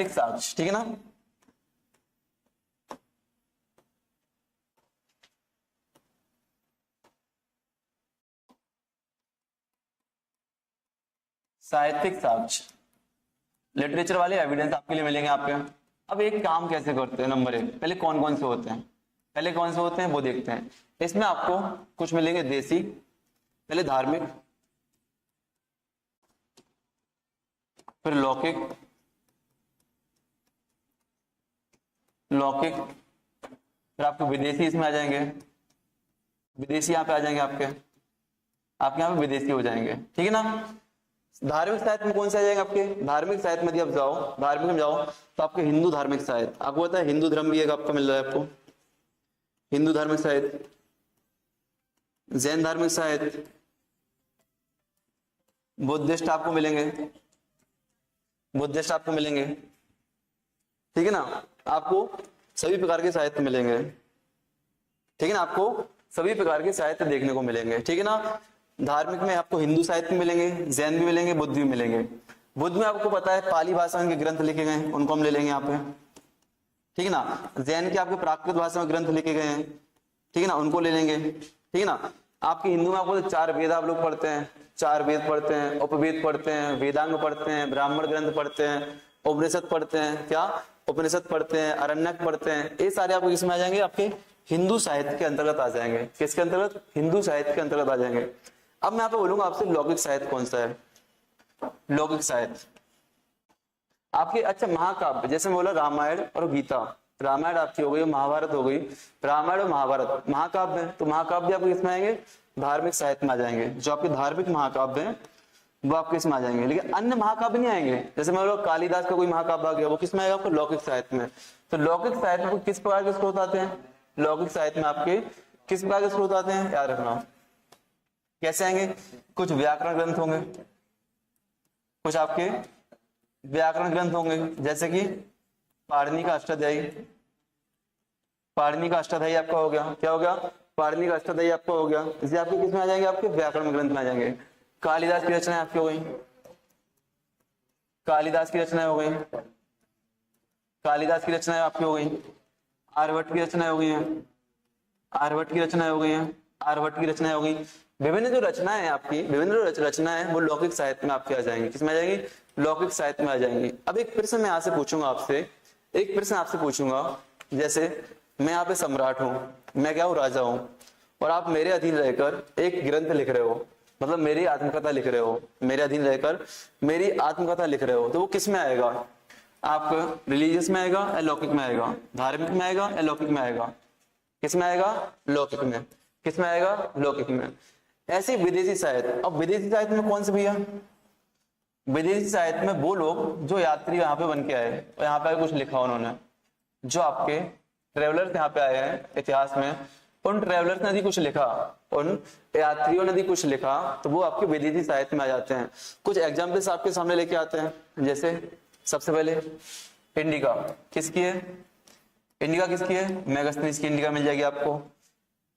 [SPEAKER 1] साक्ष्य, ठीक है ना। साहित्यिक साक्ष्य, लिटरेचर वाले एविडेंस आपके लिए मिलेंगे आपके। अब एक काम कैसे करते हैं, नंबर 1 पहले कौन कौन से होते हैं, पहले कौन से होते हैं वो देखते हैं। इसमें आपको कुछ मिलेंगे देसी, पहले धार्मिक, फिर लौकिक, फिर आपके विदेशी इसमें आ जाएंगे, विदेशी यहाँ पे आ जाएंगे, आपके यहाँ पे विदेशी हो जाएंगे, ठीक है ना। धार्मिक साहित्य में कौन से आ जाएंगे आपके, धार्मिक साहित्य में आप जाओ, धार्मिक में जाओ तो आपके हिंदू धार्मिक साहित्य, आपको पता है हिंदू धर्म भी एक आपका मिल रहा है, आपको हिंदू धार्मिक साहित्य, जैन धार्मिक साहित्य, बुद्धिस्ट आपको मिलेंगे, बुद्धिस्ट आपको मिलेंगे, ठीक है ना। आपको सभी प्रकार के साहित्य मिलेंगे, ठीक है ना, आपको सभी प्रकार के साहित्य देखने को मिलेंगे, ठीक है ना। धार्मिक में आपको हिंदू साहित्य मिलेंगे, जैन भी मिलेंगे, बुद्ध भी मिलेंगे। बुद्ध में आपको पता है पाली भाषा में ग्रंथ लिखे गए हैं, उनको हम ले लेंगे यहाँ पे, ठीक है ना। जैन के आपके प्राकृत भाषा में ग्रंथ लिखे गए हैं, ठीक है ना, उनको ले लेंगे, ठीक है ना। आपके हिंदू में आपको 4 वेद आप लोग पढ़ते हैं, 4 वेद पढ़ते हैं, उपवेद पढ़ते हैं, वेदांग पढ़ते हैं, ब्राह्मण ग्रंथ पढ़ते हैं, उपनिषद पढ़ते हैं, क्या उपनिषद पढ़ते हैं, अरण्यक पढ़ते हैं, ये सारे आपको किसमें आ जाएंगे, आपके हिंदू साहित्य के अंतर्गत आ जाएंगे। किसके अंतर्गत, हिंदू साहित्य के अंतर्गत आ जाएंगे। अब मैं यहाँ पे बोलूंगा आपसे लौकिक साहित्य कौन सा है, लौकिक साहित्य आपके, अच्छा महाकाव्य, जैसे मैं बोला रामायण और गीता, रामायण आपकी हो गई, महाभारत हो गई, रामायण और महाभारत महाकाव्य है, तो महाकाव्य आपके किसमें आएंगे, धार्मिक साहित्य में आ जाएंगे। जो आपके धार्मिक महाकाव्य हैं वो आपके इसमें आ जाएंगे, लेकिन अन्य महाकाव्य नहीं आएंगे। जैसे मैं बोला कालिदास का कोई महाकाव्य आ गया, वो किसमें आएगा, आपको लौकिक साहित्य में। तो लौकिक साहित्य में किस प्रकार के स्रोत आते हैं, लौकिक साहित्य में आपके किस प्रकार के स्रोत आते हैं, याद रखना। कैसे आएंगे, कुछ व्याकरण ग्रंथ होंगे, कुछ आपके व्याकरण ग्रंथ होंगे, जैसे कि पाणिनि का अष्टाध्यायी, पाणिनि का अष्टाध्यायी आपका हो गया, क्या हो गया, पाणिनि का अष्टाध्यायी आपका हो गया। इसे आपके किसमें आ जाएंगे, आपके व्याकरण ग्रंथ में आ जाएंगे। कालिदास की रचनाएं आपकी हो गई, कालिदास की रचनाएं हो गई, कालिदास की रचनाएं आपकी हो गई, आर्यभट्ट की रचनाएं हो गई हैं, आर्यभट्ट की रचनाएं हो गई हैं, आर्यभट्ट की रचनाएं हो गई। विभिन्न जो रचनाएं हैं आपकी, विभिन्न जो रचनाएं हैं वो लौकिक साहित्य में आपके आ जाएंगी, किसमें आ जाएंगी, लौकिक साहित्य में आ जाएंगी। अब एक प्रश्न मैं यहाँ से पूछूंगा आपसे, एक प्रश्न आपसे पूछूंगा, जैसे मैं यहाँ पे सम्राट हूँ, मैं क्या हूँ, राजा हूँ, और आप मेरे अधीन रहकर एक ग्रंथ लिख रहे हो, मतलब मेरी आत्मकथा लिख रहे हो, मेरे अधीन रहकर मेरी आत्मकथा लिख रहे हो, तो वो किस में आएगा, आप रिलीजियस में आएगा या लौकिक में आएगा, धार्मिक में आएगा या लौकिक में आएगा, किस में आएगा, लौकिक में, किस में आएगा, लौकिक में। ऐसे विदेशी साहित्य, अब विदेशी साहित्य में कौन से भैया, विदेशी साहित्य में वो लोग जो यात्री यहाँ पे बन के आए और यहाँ पे कुछ लिखा उन्होंने, जो आपके ट्रेवलर्स यहाँ पे आए हैं इतिहास में, उन ट्रेवलर्स ने यदि कुछ लिखा, उन यात्रियों ने यदि कुछ लिखा, तो वो आपके विदेशी साहित्य में आ जाते हैं। कुछ एग्जाम्पल्स आपके सामने लेके आते हैं, जैसे सबसे पहले इंडिका, किसकी है, इंडिका किसकी है, मेगास्थनीज की इंडिका मिल जाएगी आपको।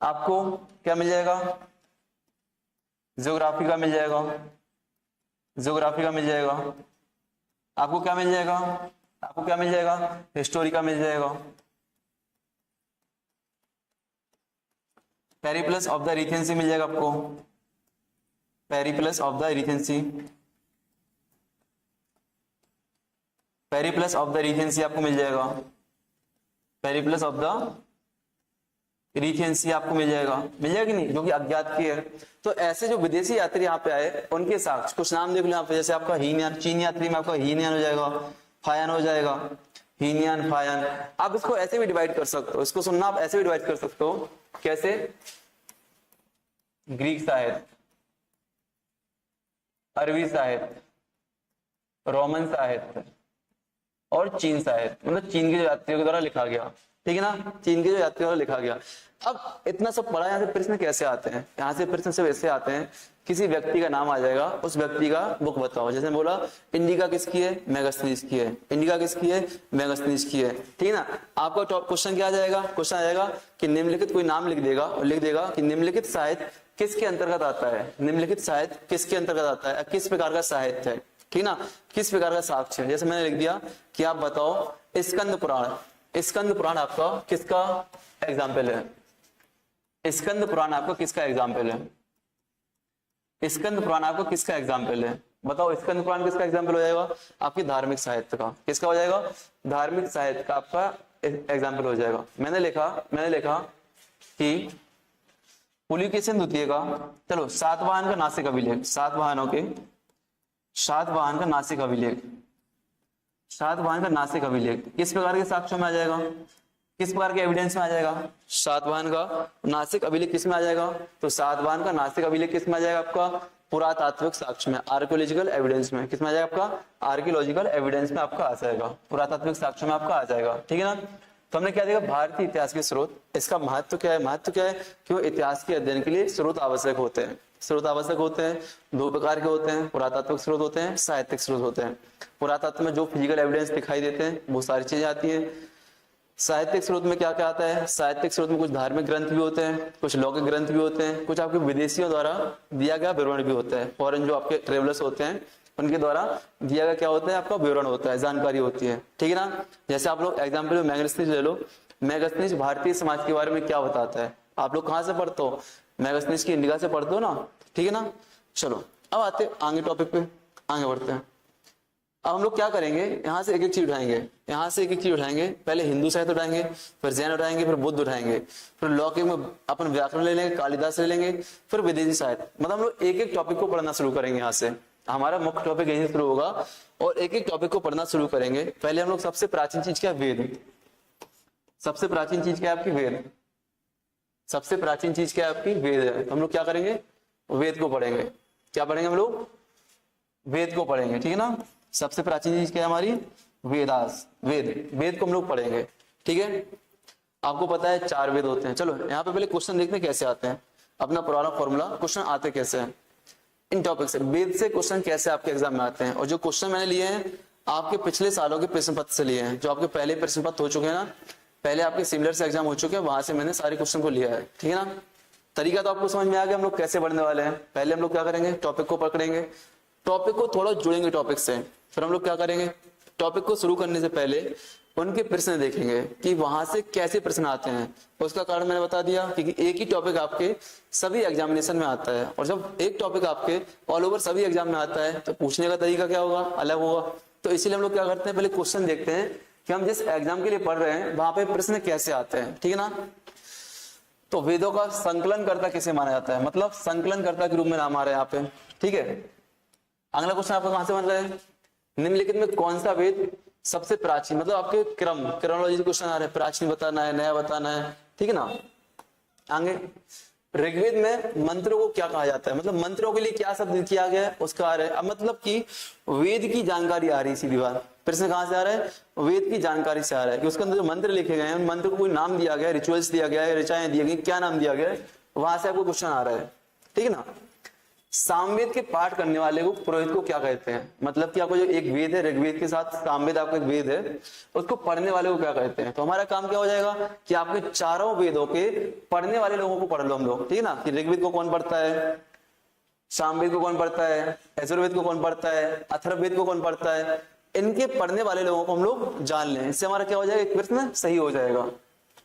[SPEAKER 1] आपको क्या मिल जाएगा, ज्योग्राफी का मिल जाएगा, ज्योग्राफी का मिल जाएगा, आपको क्या मिल जाएगा, आपको क्या मिल जाएगा, हिस्टोरी का मिल जाएगा, पेरिप्लस ऑफ द रीजेंसी मिल जाएगा आपको, Periplus of the Regency, Periplus of the Regency आपको मिल जाएगा, पेरिप्लस ऑफ द रीजेंसी आपको मिल जाएगा, मिल जाएगा कि नहीं, जो कि अज्ञात की है। तो ऐसे जो विदेशी यात्री यहाँ पे आए उनके साक्ष्य कुछ नाम देख लो यहाँ पे, जैसे आपका हीनयान, चीन यात्री में आपका हीनयान हो जाएगा, फायान हो जाएगा, हीनयान फायान। आप इसको ऐसे भी डिवाइड कर सकते हो, इसको सुनना आप ऐसे भी डिवाइड कर सकते हो, कैसे, ग्रीक साहित्य, अरबी साहित्य, रोमन साहित्य और चीन साहित्य, मतलब चीन के जो यात्रियों के द्वारा लिखा गया, ठीक है ना, चीन के जो यात्रियों द्वारा लिखा गया। अब इतना सब पढ़ा, यहाँ से प्रश्न कैसे आते हैं, यहाँ से प्रश्न सब ऐसे आते हैं, किसी व्यक्ति का नाम आ जाएगा, उस व्यक्ति का बुक बताओ, जैसे बोला इंडिका किसकी है, मेगास्थनीज की है, इंडिका किसकी है, मेगास्थनीज की है, ठीक है ना। आपका टॉप क्वेश्चन क्या आ जाएगा, क्वेश्चन आ जाएगा कि निम्नलिखित, कोई नाम लिख देगा और लिख देगा कि निम्नलिखित साहित्य किसके अंतर्गत आता है, निम्नलिखित साहित्य किसके अंतर्गत आता है, किस प्रकार का साहित्य है, ठीक ना, किस प्रकार का साक्ष्य है। जैसे मैंने लिख दिया कि आप बताओ स्कंद पुराण, स्कंद पुराण आपका किसका एग्जाम्पल है, स्कंद पुराण आपका किसका एग्जाम्पल है, स्कंद पुराण आपका किसका एग्जाम्पल है, बताओ स्कंद पुराण किसका एग्जाम्पल हो जाएगा, आपकी धार्मिक साहित्य का, किसका हो जाएगा, धार्मिक साहित्य का आपका एग्जाम्पल हो जाएगा। मैंने लिखा कि पुलिकेशिन द्वितीय का, चलो सातवाहन का नासिक अभिलेख, सातवाहन का नासिक अभिलेख, सातवाहन का नासिक अभिलेख किस प्रकार के साक्ष्यों में आ जाएगा, किस प्रकार के एविडेंस में आ जाएगा, सातवाहन का नासिक अभिलेख किस में आ जाएगा, तो सातवाहन का नासिक अभिलेख किस में आ जाएगा, आपका पुरातात्विक साक्ष्य में, आर्कियोलॉजिकल एविडेंस में, किस में आ जाएगा, आपका आर्कियोलॉजिकल एविडेंस में आपका आ जाएगा, पुरातात्विक साक्ष्य में आपका आ जाएगा, ठीक है ना। तो हमने क्या देखा, भारतीय इतिहास के स्रोत, इसका महत्व क्या है, महत्व क्या है, क्यों इतिहास के अध्ययन के लिए स्रोत आवश्यक होते हैं, स्रोत आवश्यक होते हैं, दो प्रकार के होते हैं, पुरातात्विक स्रोत होते हैं, साहित्यिक स्रोत होते हैं। पुरातत्व में जो फिजिकल एविडेंस दिखाई देते हैं वो सारी चीजें आती हैं। साहित्यिक स्रोत में क्या क्या आता है, साहित्यिक स्रोत में कुछ धार्मिक ग्रंथ भी होते हैं, कुछ लौकिक ग्रंथ भी होते हैं, कुछ आपके विदेशियों द्वारा दिया गया विवरण भी होता है, फॉरेन जो आपके ट्रेवलर्स होते हैं उनके द्वारा दिया गया क्या होता है, आपका विवरण होता है, जानकारी होती है, ठीक है ना। जैसे आप लोग एग्जाम्पल में मेगास्थनीज ले लो, मेगास्थनीज भारतीय समाज के बारे में क्या बताता है, आप लोग कहाँ से पढ़ते हो, मेगास्थनीज की इंडिका से पढ़ते हो ना, ठीक है ना। चलो अब आते आगे टॉपिक पे, आगे बढ़ते हैं। अब हम लोग क्या करेंगे, यहाँ से एक एक चीज उठाएंगे, यहाँ से एक एक चीज उठाएंगे, पहले हिंदू साहित्य उठाएंगे, फिर जैन उठाएंगे, फिर बुद्ध उठाएंगे, फिर लौकिक में अपन व्याकरण ले लेंगे, कालिदास ले लेंगे, फिर विदेशी साहित्य, मतलब हम लोग एक एक टॉपिक को पढ़ना शुरू करेंगे। यहाँ से हमारा मुख्य टॉपिक यही शुरू होगा और एक एक टॉपिक को पढ़ना शुरू करेंगे। पहले हम लोग सबसे प्राचीन चीज क्या है, वेद, सबसे प्राचीन चीज क्या है आपकी, वेद, सबसे प्राचीन चीज क्या है आपकी, वेद है। हम लोग क्या करेंगे, वेद को पढ़ेंगे, क्या पढ़ेंगे हम लोग, वेद को पढ़ेंगे, ठीक है ना। सबसे प्राचीन चीज क्या है हमारी, वेदास, वेद, वेद को हम लोग पढ़ेंगे, ठीक है। आपको पता है 4 वेद होते हैं। चलो यहाँ पे पहले क्वेश्चन देखते हैं कैसे आते हैं, अपना पुराना फॉर्मूला, क्वेश्चन आते कैसे हैं इन टॉपिक से, वेद से क्वेश्चन कैसे आपके एग्जाम में आते हैं। और जो क्वेश्चन मैंने लिए हैं आपके पिछले सालों के प्रश्न पत्र से लिए हैं, जो आपके पहले प्रश्न पत्र हो चुके हैं ना, पहले आपके सिमिलर से एग्जाम हो चुके हैं, वहां से मैंने सारे क्वेश्चन को लिया है, ठीक है ना। तरीका तो आपको समझ में आ गया हम लोग कैसे बढ़ने वाले हैं। पहले हम लोग क्या करेंगे, टॉपिक को पकड़ेंगे, टॉपिक को थोड़ा जुड़ेंगे टॉपिक से, फिर हम लोग क्या करेंगे, टॉपिक को शुरू करने से पहले उनके प्रश्न देखेंगे कि वहां से कैसे प्रश्न आते हैं। उसका कारण मैंने बता दिया कि एक ही टॉपिक आपके सभी एग्जामिनेशन में आता है, और जब एक टॉपिक आपके ऑल ओवर सभी एग्जाम में आता है तो पूछने का तरीका क्या होगा, अलग होगा। तो इसीलिए हम लोग क्या करते हैं, पहले क्वेश्चन देखते हैं कि हम जिस एग्जाम के लिए पढ़ रहे हैं वहां पे प्रश्न कैसे आते हैं, ठीक है ना। तो वेदों का संकलन कर्ता किसे माना जाता है, मतलब संकलन कर्ता के रूप में नाम आ रहा है यहाँ पे, ठीक है। अगला क्वेश्चन आपका कहां से बन रहा है, निम्नलिखित में कौन सा वेद सबसे प्राचीन, मतलब आपके क्रमोलॉजी क्वेश्चन आ रहे हैं, प्राचीन बताना है, नया बताना है, ठीक है ना। आगे ऋग्वेद में मंत्रों को क्या कहा जाता है, मतलब मंत्रों के लिए क्या शब्द किया गया है उसका आ रहा है। अब मतलब कि वेद की जानकारी आ रही है, सीधी बात। प्रश्न कहां से आ रहा है, वेद की जानकारी से आ रहा है कि उसके अंदर जो मंत्र लिखे गए हैं उन मंत्र को कोई नाम दिया गया है, रिचुअल्स दिया गया है, ऋचाएं दी गई, क्या नाम दिया गया है, वहां से आपको क्वेश्चन आ रहा है, ठीक है ना। सामवेद के पाठ करने वाले को पुरोहित को क्या कहते हैं, मतलब कि आपको जो एक वेद है, ऋग्वेद के साथ सामवेद आपका एक वेद है, उसको पढ़ने वाले को क्या कहते हैं। तो हमारा काम क्या हो जाएगा कि आपके चारों वेदों के पढ़ने वाले लोगों को पढ़ लो हम लोग, ठीक है ना। कि ऋग्वेद को कौन पढ़ता है, सामवेद को कौन पढ़ता है, यजुर्वेद को कौन पढ़ता है, अथर्ववेद को कौन पढ़ता है, इनके पढ़ने वाले लोगों को हम लोग जान लें, इससे हमारा क्या हो जाएगा, एक प्रश्न सही हो जाएगा।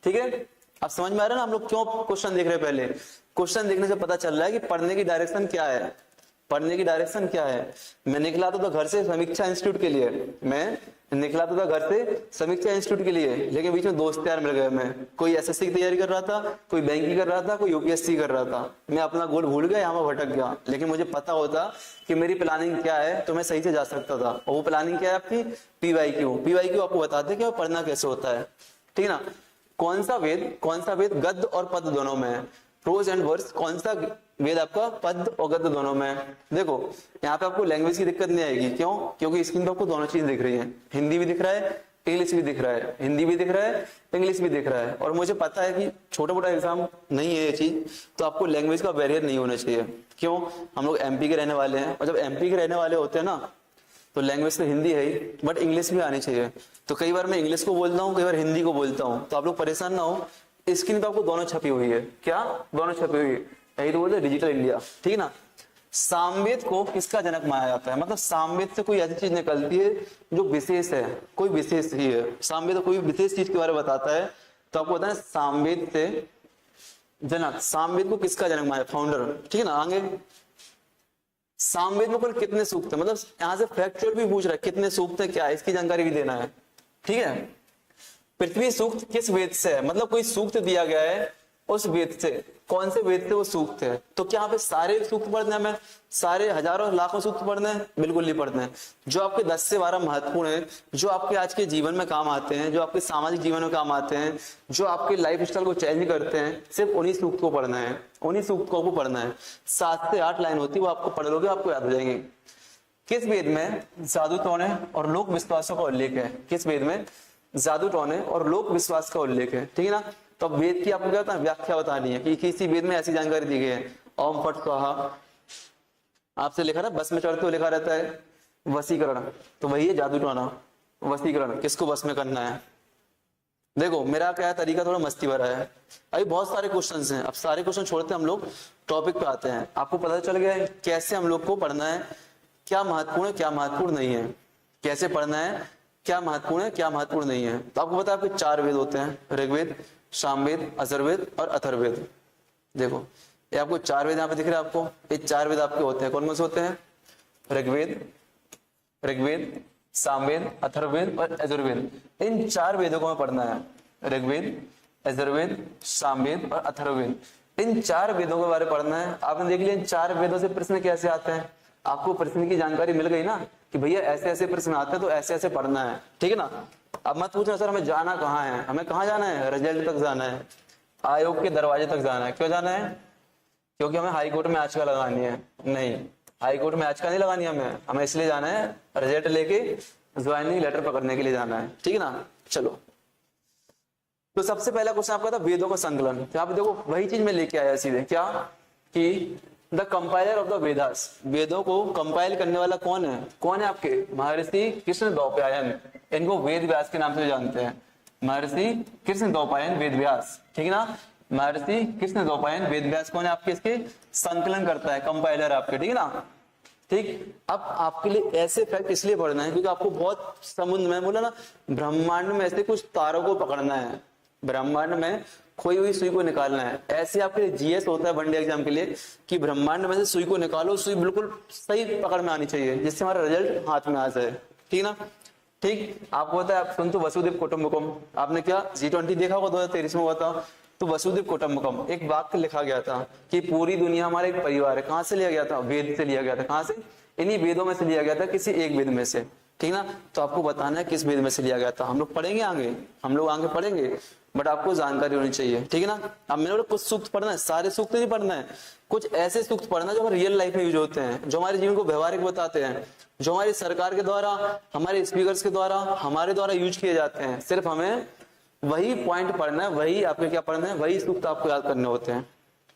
[SPEAKER 1] ठीक है, अब समझ में आ रहा है ना हम लोग क्यों क्वेश्चन देख रहे हैं। पहले क्वेश्चन देखने से पता चल रहा है कि पढ़ने की डायरेक्शन क्या है, पढ़ने की डायरेक्शन क्या है। मैं निकला तो घर से समीक्षा इंस्टीट्यूट के लिए, मैं निकला तो घर से समीक्षा इंस्टीट्यूट के लिए, लेकिन बीच में दोस्त यार मिल गए। मैं कोई एसएससी की तैयारी कर रहा था, कोई बैंक की कर रहा था, कोई यूपीएससी कर रहा था। मैं अपना गोल भूल गया, यहाँ भटक गया, लेकिन मुझे पता होता कि मेरी प्लानिंग क्या है तो मैं सही से जा सकता था। और वो प्लानिंग क्या है आपकी, पीवाईक्यू। पीवाईक्यू आपको बताते कि पढ़ना कैसे होता है। ठीक है ना, कौन सा वेद गद्य और पद्य दोनों में है, प्रोज एंड वर्स, कौन सा वेद आपका पद्य और गद्य दोनों में है। देखो यहाँ पे आपको लैंग्वेज की दिक्कत नहीं आएगी, क्यों, क्योंकि स्क्रीन पे आपको दोनों चीज दिख रही है, हिंदी भी दिख रहा है, इंग्लिश भी दिख रहा है, हिंदी भी दिख रहा है, इंग्लिश भी दिख रहा है। और मुझे पता है कि छोटा मोटा एग्जाम नहीं है ये चीज, तो आपको लैंग्वेज का बैरियर नहीं होना चाहिए। क्यों, हम लोग एमपी के रहने वाले हैं, और जब एमपी के रहने वाले होते हैं ना तो लैंग्वेज तो हिंदी है ही, बट इंग्लिश भी आनी चाहिए। तो कई बार मैं इंग्लिश को बोलता हूँ, कई बार हिंदी को बोलता हूँ, तो आप लोग परेशान ना हो। स्क्रीन पे आपको दोनों छपी हुई है, क्या, दोनों छपी हुई है, यही तो बोलते हैं डिजिटल इंडिया। ठीक है ना, सामवेद को किसका जनक माना जाता है, मतलब सामवेद से कोई ऐसी चीज निकलती है जो विशेष है, कोई विशेष ही है। सामवेद कोई विशेष चीज के बारे में बताता है, तो आपको बताना सामवेद से जनक, सामवेद को किसका जनक माना, फाउंडर। ठीक है ना, आगे सामवेद में कुल कितने सूक्त है, मतलब यहाँ से फैक्चुअल भी पूछ रहा है कितने सूक्त है, क्या है इसकी जानकारी भी देना है। ठीक है, पृथ्वी सूक्त किस वेद से है, मतलब कोई सूक्त दिया गया है उस वेद से, कौन से वेद से वो सूक्त है। तो क्या यहाँ पे सारे सूक्त पढ़ने हैं, हमें सारे हजारों लाखों सूक्त पढ़ने हैं, बिल्कुल नहीं पढ़ने हैं। जो आपके 10 से 12 महत्वपूर्ण है, जो आपके आज के जीवन में काम आते हैं, जो आपके सामाजिक जीवन में काम आते हैं, जो आपके लाइफ स्टाइल को चेंज करते हैं, सिर्फ उन्हीं सूक्त को पढ़ना है, उन्हीं सूक्त को पढ़ना है। 7 से 8 लाइन होती है, वो आपको पढ़ लोगे आपको याद हो जाएंगे। किस वेद में जादू टोने और लोक विश्वासों का उल्लेख है, किस वेद में जादू टोने और लोक विश्वास का उल्लेख है। ठीक है ना, तो वेद की आपको क्या होता है, व्याख्या बतानी है कि किसी वेद में ऐसी जानकारी दी गई है। ओम फट स्वाहा, आपसे लिखा ना बस में चढ़ते हुए लिखा रहता है वसीकरण, तो वही है जादू टोना, वसीकरण, किसको बस में करना है। देखो मेरा क्या तरीका थोड़ा मस्ती भरा है, अभी बहुत सारे क्वेश्चंस हैं, अब सारे क्वेश्चन छोड़ते हम लोग टॉपिक पे आते हैं। आपको पता चल गया है कैसे हम लोग को पढ़ना है, क्या महत्वपूर्ण है क्या महत्वपूर्ण नहीं है, कैसे पढ़ना है, क्या महत्वपूर्ण है क्या महत्वपूर्ण नहीं है। तो आपको पता है आपके 4 वेद होते हैं, ऋग्वेद, सामवेद, अथर्ववेद और अथर्ववेद। देखो ये आपको 4 वेद यहाँ पे दिख रहे हैं आपको, ये 4 वेद आपके होते हैं, कौन कौन से होते हैं, ऋग्वेद, सामवेद, अथर्ववेद और यजुर्वेद। इन 4 वेदों को हमें पढ़ना है, ऋग्वेद, यजुर्वेद, सामवेद और अथर्ववेद। इन 4 वेदों के बारे में पढ़ना है। आपने देख लिया इन 4 वेदों से प्रश्न कैसे आते हैं, आपको प्रश्न की जानकारी मिल गई ना कि भैया ऐसे ऐसे प्रश्न आते हैं तो ऐसे ऐसे पढ़ना है। ठीक है ना, अब मत पूछना सर हमें जाना कहाँ है, हमें कहाँ जाना है, रिजल्ट तक जाना है, आयोग के दरवाजे तक जाना है। क्यों जाना है, क्योंकि हमें हाई कोर्ट में आजकल लगानी है, नहीं हाई कोर्ट में आजकल नहीं लगानी हमें इसलिए जाना है रिजल्ट लेके ज्वाइनिंग लेटर पकड़ने के लिए जाना है। ठीक है ना, चलो तो सबसे पहला क्वेश्चन आपका था वेदों का संकलन। यहाँ पे देखो वही चीज मैं लेके आया सीधे, क्या कि the compiler of the Vedas, वेदों को कंपाइल करने वाला कौन है आपके महर्षि कृष्ण द्वैपायन, इनको वेद व्यास के नाम से जानते हैं, महर्षि कृष्ण द्वैपायन वेद व्यास। ठीक है ना, महर्षि कृष्ण द्वैपायन वेद व्यास कौन है आपके, इसके संकलन करता है, कंपाइलर आपके। ठीक है ना, ठीक। अब आपके लिए ऐसे फैक्ट इसलिए पढ़ना है क्योंकि आपको बहुत समुद्र में बोला ना, ब्रह्मांड में ऐसे कुछ तारों को पकड़ना है, ब्रह्मांड में खोई हुई सुई को निकालना है। ऐसे आपके लिए जीएस होता है वनडे एग्जाम के लिए कि ब्रह्मांड में से सुई को निकालो, सुई बिल्कुल सही पकड़ में आनी चाहिए जिससे हमारा रिजल्ट हाथ में आ जाए। ठीक ना, ठीक। आपको पता है, आप सुन तो वसुदेव कुटुंबकम, आपने क्या G20 देखा होगा 2023 में हुआ था, तो वसुदेव कुटुंबकम एक वाक्य लिखा गया था कि पूरी दुनिया हमारा एक परिवार है। कहाँ से लिया गया था, वेद से लिया गया था। कहाँ से, इन्हीं वेदों में से लिया गया था, किसी एक वेद में से। ठीक ना, तो आपको बताना है किस वेद में से लिया गया था। हम लोग पढ़ेंगे आगे, हम लोग आगे पढ़ेंगे, बट आपको जानकारी होनी चाहिए। ठीक है ना, अब मैंने बोला कुछ सूक्त पढ़ना है, सारे सूक्त नहीं पढ़ना है, कुछ ऐसे सूक्त पढ़ना जो हमारे रियल लाइफ में यूज होते हैं, जो हमारे जीवन को व्यवहारिक बताते हैं, जो हमारी सरकार के द्वारा, हमारे स्पीकर्स के द्वारा, हमारे द्वारा यूज किए जाते हैं। सिर्फ हमें वही पॉइंट पढ़ना है, वही आपको क्या पढ़ना है, वही सूक्त आपको याद करने होते हैं।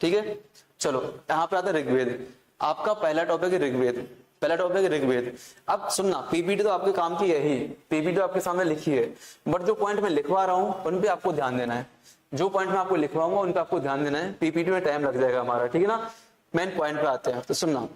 [SPEAKER 1] ठीक है, चलो यहाँ पे आता है ऋग्वेद। आपका पहला टॉपिक है ऋग्वेद, पहला टॉपिक है ऋग्वेद। अब सुनना, पीपीटी तो आपके काम की है ही, पीपीटी तो आपके सामने लिखी है, बट जो पॉइंट मैं लिखवा रहा हूँ उन पे आपको ध्यान देना है। जो पॉइंट मैं आपको लिखवाऊंगा उन पे आपको ध्यान देना है। पीपीटी में टाइम लग जाएगा हमारा, ठीक है ना। मेन पॉइंट पे आते हैं। तो सुनना,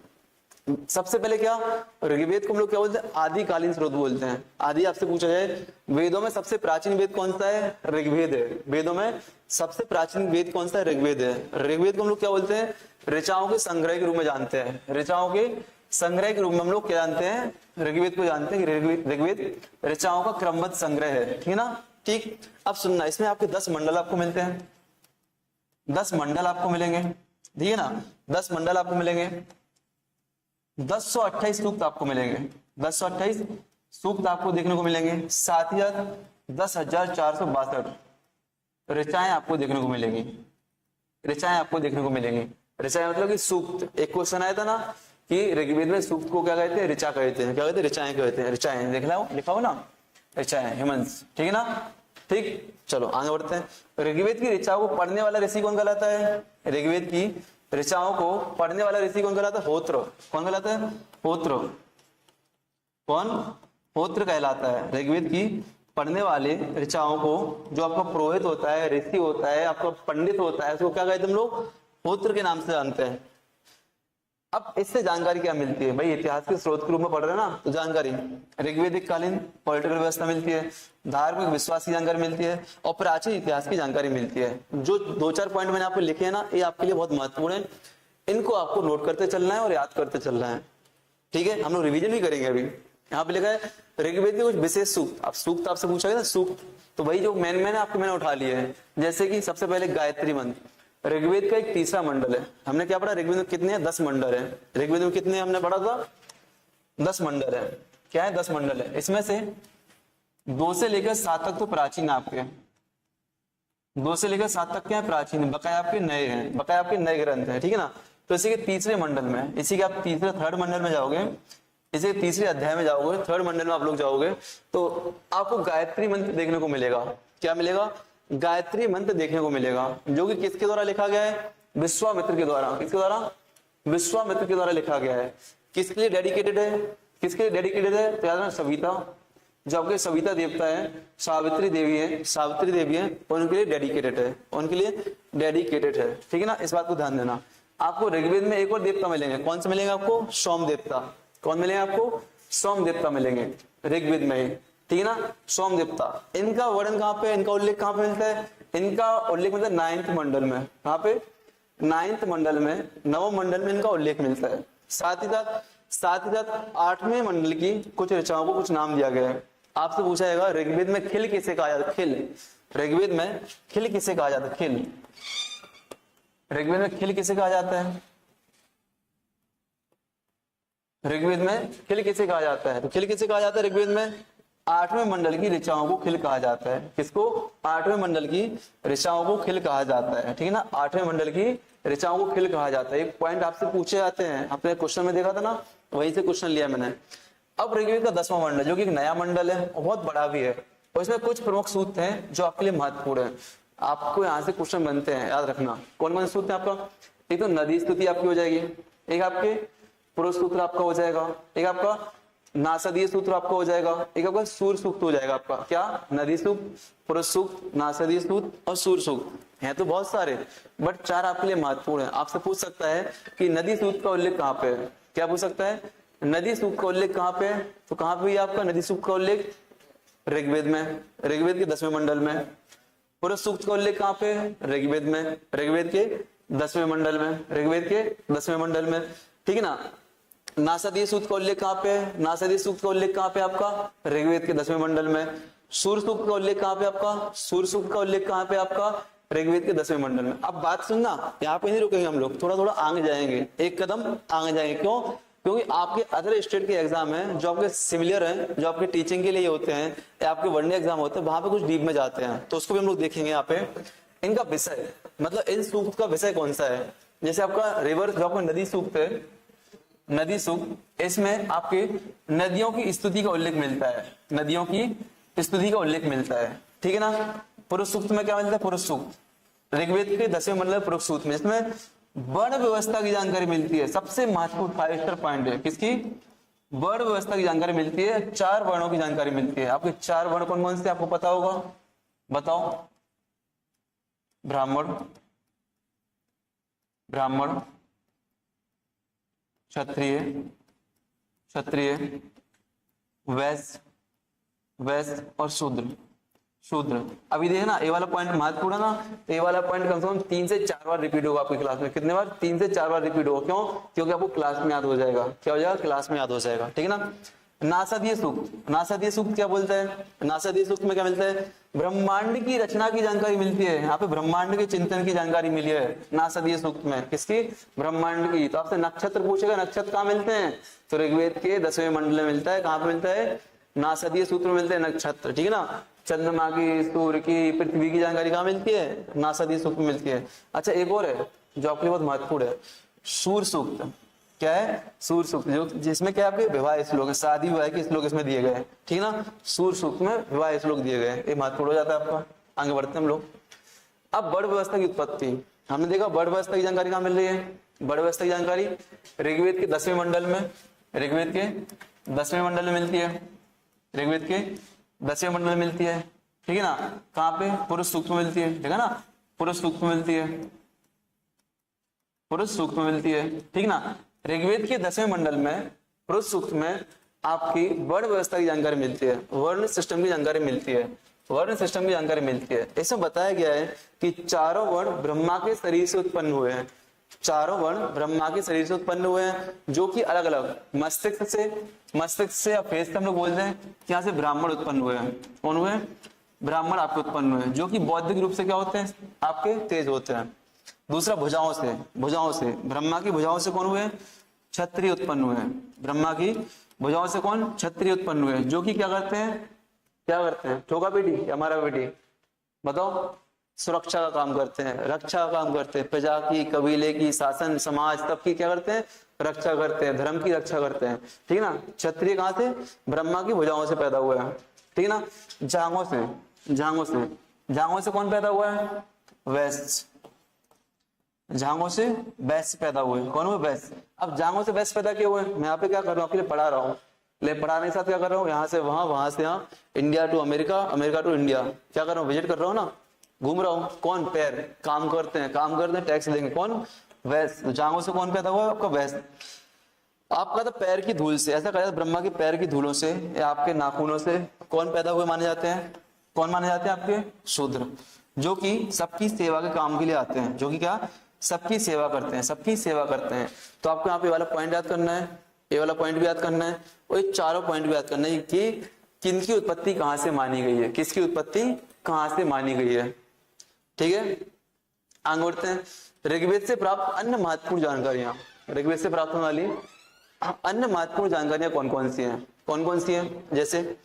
[SPEAKER 1] सबसे पहले क्या, ऋग्वेद को हम लोग क्या बोलते हैं, आदिकालीन स्रोत बोलते हैं। आदि आपसे पूछा जाए वेदों में सबसे प्राचीन वेद कौन सा है, ऋग्वेद है। वेदों में सबसे प्राचीन वेद कौन सा है, ऋग्वेद है। ऋग्वेद को हम लोग क्या बोलते हैं, ऋचाओं के संग्रह के रूप में जानते हैं। ऋचाओं के संग्रह के रूप में हम लोग क्या जानते हैं, ऋग्वेद को जानते हैं कि ऋग्वेद ऋचाओं का क्रमबद्ध संग्रह है, ठीक है ना। ठीक, अब सुनना, इसमें आपके 10 मंडल आपको मिलते हैं, 10 मंडल आपको मिलेंगे, ठीक है ना। 10 मंडल आपको मिलेंगे, 1028 सूक्त आपको मिलेंगे, 1028 सूक्त आपको देखने को मिलेंगे। साथ ही 10,462 ऋचाएं आपको देखने को मिलेंगी, ऋचाएं आपको देखने को मिलेंगी। ऋचाएं मतलब कि सूक्त, एक क्वेश्चन आया था ना कि ऋग्वेद में सूक्त को क्या कहते हैं, ऋचा कहते हैं। क्या कहते हैं, ऋचाएं कहते हैं। ऋचाएं लिखा हो ना, ऋचाएं, हेमंत, ठीक है ना। ठीक, चलो आगे बढ़ते हैं। ऋग्वेद की ऋचाओं को पढ़ने वाला ऋषि कौन कहलाता है, ऋग्वेद की ऋचाओं को पढ़ने वाला ऋषि कौन कहलाता है, होत्र। कौन कहलाता है, होत्र। कौन, होत्र कहलाता है। ऋग्वेद की पढ़ने वाले ऋचाओं को, जो आपका पुरोहित होता है, ऋषि होता है, आपका पंडित होता है, उसको क्या कहते हैं हम लोग, होत्र के नाम से जानते हैं। अब इससे जानकारी क्या मिलती है भाई, इतिहास के स्रोत के रूप में पढ़ रहे हैं ना, तो जानकारी ऋग्वेदिक कालीन पॉलिटिकल व्यवस्था मिलती है, धार्मिक विश्वास की जानकारी मिलती है, और प्राचीन इतिहास की जानकारी मिलती है। जो 2-4 पॉइंट मैंने आपको लिखे हैं ना, ये आपके लिए बहुत महत्वपूर्ण है। इनको आपको नोट करते चलना है और याद करते चलना है, ठीक है। हम लोग रिविजन भी करेंगे। अभी यहाँ पे लिखा है ऋग्वेद के कुछ विशेष सूक्त। अब सूक्त आपसे पूछा गया ना, सूक्त, तो वही जो मैंने उठा लिए हैं। जैसे कि सबसे पहले गायत्री मंत्र, ऋग्वेद का एक तीसरा मंडल है। हमने क्या पढ़ा, ऋग्वेद में कितने हैं, 10 मंडल है। ऋग्वेद में कितने हमने पढ़ा था, 10 मंडल है। क्या है, 10 मंडल है। इसमें से 2 से लेकर 7 तक तो प्राचीन आपके, 2 से लेकर 7 तक क्या है, प्राचीन, बकाया आपके नए हैं, बकाया आपके नए ग्रंथ हैं, ठीक है ना। तो इसी के तीसरे मंडल में, इसी के आप थर्ड मंडल में जाओगे, इसी के तीसरे अध्याय में जाओगे, थर्ड मंडल में आप लोग जाओगे, तो आपको गायत्री मंत्र देखने को मिलेगा। क्या मिलेगा, गायत्री मंत्र देखने को मिलेगा, जो कि किसके द्वारा लिखा गया है, विश्वामित्र के द्वारा। किसके द्वारा, विश्वामित्र के द्वारा लिखा गया है। किसके लिए डेडिकेटेड है, किसके लिए डेडिकेटेड है, तो याद रखना, सविता, जो आपके सविता देवता है, सावित्री देवी है, सावित्री देवी है, उनके लिए डेडिकेटेड है, उनके लिए डेडिकेटेड है, ठीक है ना। इस बात को ध्यान देना। आपको ऋग्वेद में एक और देवता मिलेंगे, कौन से मिलेंगे आपको, सोम देवता। कौन मिलेंगे आपको, सोम देवता मिलेंगे ऋग्वेद में, ठीक है ना। सोम देवता, इनका वर्णन कहाँ पे, इनका उल्लेख कहाँ पे मिलता है, इनका उल्लेख मिलता है 9th मंडल में। कहाँ पे, 9th मंडल में, 9वें मंडल में इनका उल्लेख मिलता है। साथ ही साथ 8वें मंडल की कुछ ऋचाओं को कुछ नाम दिया गया है। आपसे पूछा जाएगा ऋग्वेद में खिल किसे कहा जाता है, खिल, ऋग्वेद में खिल किसे कहा जाता है, खिल, ऋग्वेद में खिल किसे कहा जाता है, ऋग्वेद में खिल किसे कहा जाता है, तो खिल किसे कहा जाता है ऋग्वेद में, 8वें मंडल की ऋचाओं को खिल कहा जाता है। किसको, 8वें मंडल की ऋचाओं को खिल कहा जाता है, ठीक है ना। 8वें मंडल की ऋचाओं को खिल कहा जाता है। एक पॉइंट आपसे पूछे जाते हैं, आपने क्वेश्चन में देखा था ना, वहीं से क्वेश्चन लिया मैंने। अब ऋग्वेद का 10वां मंडल, जो कि एक नया मंडल है और बहुत बड़ा भी है, और इसमें कुछ प्रमुख सूत्र हैं जो आपके लिए महत्वपूर्ण है। आपको यहाँ से क्वेश्चन बनते हैं, याद रखना। कौन कौन से सूत्र है आपका, एक तो नदी स्तुति आपकी हो जाएगी, एक आपके पुरुष सूत्र आपका हो जाएगा, एक आपका नासदीय सूत्र आपका हो जाएगा, एक आपका सूर्य सूक्त हो जाएगा आपका। क्या, नदी सूक्त, पुरुष सूक्त, नासदीय सूक्त और सूर्य सूक्त। हैं तो बहुत सारे, बट 4 आपके लिए महत्वपूर्ण है। आपसे पूछ सकता है कि नदी सूक्त का उल्लेख कहाँ पे है, क्या पूछ सकता है, नदी सूक्त का उल्लेख कहाँ पे है, तो कहाँ पे है आपका नदी सूक्त का उल्लेख, ऋग्वेद में, ऋग्वेद के 10वें मंडल में। पुरुष सूक्त का उल्लेख कहाँ पे है, ऋग्वेद में, ऋग्वेद के 10वें मंडल में, ऋग्वेद के 10वें मंडल में, ठीक है ना। नासदीय सूक्त का उल्लेख कहाँ पे है, नासदीय सूक्त का उल्लेख कहाँ पे आपका, ऋग्वेद के 10वें मंडल में। सूर्य सूक्त का उल्लेख कहाँ पे आपका, सूर्य सूक्त का उल्लेख कहाँ पे आपका, ऋग्वेद के 10वें मंडल में। अब बात सुनना, यहाँ पे नहीं रुकेंगे हम लोग, थोड़ा थोड़ा आगे जाएंगे, एक कदम आगे जाएंगे। क्यों, क्योंकि आपके अदर स्टेट के एग्जाम है जो आपके सिमिलर हैं, जो आपके टीचिंग के लिए होते हैं या आपके वनडे एग्जाम होते हैं, वहां पे कुछ डीप में जाते हैं, तो उसको भी हम लोग देखेंगे। यहाँ पे इनका विषय, मतलब इन सूक्त का विषय कौन सा है। जैसे आपका रिवर, जो आपका नदी सूक्त है, नदी सूक्त, इसमें आपके नदियों की स्तुति का उल्लेख मिलता है, नदियों की स्तुति का उल्लेख मिलता है, ठीक है ना। पुरुष सूक्त में क्या मिलता है, पुरुष सूक्त ऋग्वेद के 10वें मंडल पुरुष सूक्त में, इसमें वर्ण व्यवस्था की जानकारी मिलती है। सबसे महत्वपूर्ण 5 स्टार पॉइंट है, किसकी, वर्ण व्यवस्था की जानकारी मिलती है। 4 वर्णों की जानकारी मिलती है। आपके 4 वर्ण कौन कौन से आपको पता होगा, बताओ, ब्राह्मण, ब्राह्मण, क्षत्रिय, क्षत्रिय, वैश्य, वैश्य और शूद्र, शूद्र। अभी देखिए ना, ये वाला पॉइंट महत्वपूर्ण है ना, तो ये वाला पॉइंट कम से कम 3 से 4 बार रिपीट होगा आपकी क्लास में। कितने बार? 3 से 4 बार रिपीट होगा। क्यों? क्योंकि आपको क्लास में याद हो जाएगा। क्या हो जाएगा? क्लास में याद हो जाएगा। ठीक है ना। नासदीय सूक्त, नासदीय सूक्त क्या बोलता है? नासदीय सूक्त में क्या मिलता है? ब्रह्मांड की रचना की जानकारी मिलती है। यहाँ पे ब्रह्मांड के चिंतन की जानकारी मिली है नासदीय सूक्त में। किसकी? ब्रह्मांड की। तो आपसे नक्षत्र पूछेगा, नक्षत्र कहाँ मिलते हैं? तो ऋग्वेद के 10वें मंडल में मिलता है। कहाँ पे मिलता है? नासदीय सूत्र में मिलते हैं नक्षत्र। ठीक है ना। चंद्रमा की, सूर्य की, पृथ्वी की जानकारी कहाँ मिलती है? नासदीय सूक्त में मिलती है। अच्छा, एक और है जो आपके लिए बहुत महत्वपूर्ण है, सूर्य सूक्त। क्या है? सूर्य सूक्त, जो जिसमें क्या आपके विवाह श्लोक है, शादी विवाह के श्लोक इसमें दिए गए हैं। ठीक है ना। सूर्य सूक्त में विवाह श्लोक दिए गए हैं, ये महत्वपूर्ण हो जाता है आपका। आगे बढ़ते हैं हम लोग। अब वर्ण व्यवस्था की उत्पत्ति हमने देखा। वर्ण व्यवस्था की जानकारी कहाँ मिल रही है? वर्ण व्यवस्था की जानकारी ऋग्वेद के 10वें मंडल में, ऋग्वेद के 10वें मंडल में मिलती है। ऋग्वेद के 10वें मंडल में मिलती है। ठीक है ना। कहाँ पे? पुरुष सूक्त में मिलती है। ठीक है ना। पुरुष सूक्त में मिलती है, पुरुष सूक्त में मिलती है। ठीक है ना। ऋग्वेद के 10वें मंडल में पुरुष सूक्त में आपकी वर्ण व्यवस्था की जानकारी मिलती है, वर्ण सिस्टम की जानकारी मिलती है, वर्ण सिस्टम की जानकारी मिलती है। इसमें बताया गया है कि चारों वर्ण ब्रह्मा के शरीर से उत्पन्न हुए हैं। चारों वर्ण ब्रह्मा के शरीर से उत्पन्न हुए हैं, जो कि अलग अलग मस्तिष्क से या फेस से हम लोग बोलते हैं कि यहाँ से ब्राह्मण उत्पन्न हुए हैं। कौन हुए? ब्राह्मण आपके उत्पन्न हुए हैं, जो कि बौद्धिक रूप से क्या होते हैं? आपके तेज होते हैं। दूसरा भुजाओं से ब्रह्मा की भुजाओं से कौन हुए? क्षत्रिय उत्पन्न हुए हैं। ब्रह्मा की भुजाओं से कौन? क्षत्रिय उत्पन्न हुए, जो कि क्या करते हैं? क्या करते हैं? ठोका पीटी या मारा पीटी? बताओ। सुरक्षा का काम करते हैं, रक्षा का काम करते हैं, प्रजा की, कबीले की, शासन, समाज, सबकी क्या करते हैं? रक्षा करते हैं, धर्म की रक्षा करते हैं। ठीक है ना। क्षत्रिय कहाँ से? ब्रह्मा की भुजाओं से पैदा हुए हैं। ठीक है ना। जांघों से कौन पैदा हुआ है? वैश्य। जांघों से वैश्य पैदा हुए। कौन हुए? वैश्य। अब जांघों से वैश्य पैदा किए हुए। मैं यहाँ पे क्या कर रहा हूँ? आपके लिए पढ़ा रहा हूँ, ले पढ़ाने के साथ क्या कर रहा हूँ? यहाँ से वहां, वहां से यहाँ, India to America, America to India, क्या कर रहा हूँ? विजिट कर रहा हूँ ना, घूम रहा हूँ। कौन? पैर। काम करते हैं, टैक्स देंगे। कौन? वैश्य। जांघों से कौन पैदा हुआ है? आपका वैश्य। आपका तो पैर की धूल से, ऐसा कहा जाता है ब्रह्मा के पैर की धूलों से या आपके नाखूनों से कौन पैदा हुए माने जाते हैं? कौन माने जाते हैं? आपके शूद्र, जो कि सबकी सेवा के काम के लिए आते हैं, जो कि क्या? सबकी सेवा करते हैं, सबकी सेवा करते हैं। तो आपको यहाँ पे वाला पॉइंट याद करना है, ये वाला पॉइंट भी याद करना है, और ये चारों पॉइंट भी याद करना है कि किनकी उत्पत्ति कहाँ से मानी गई है, किसकी उत्पत्ति कहाँ से मानी गई है। ठीक है। आगे बढ़ते हैं। ऋग्वेद से प्राप्त अन्य महत्वपूर्ण जानकारियां, ऋग्वेद से प्राप्त होने वाली अन्य महत्वपूर्ण जानकारियां कौन कौन सी हैं? कौन कौन सी हैं? जैसे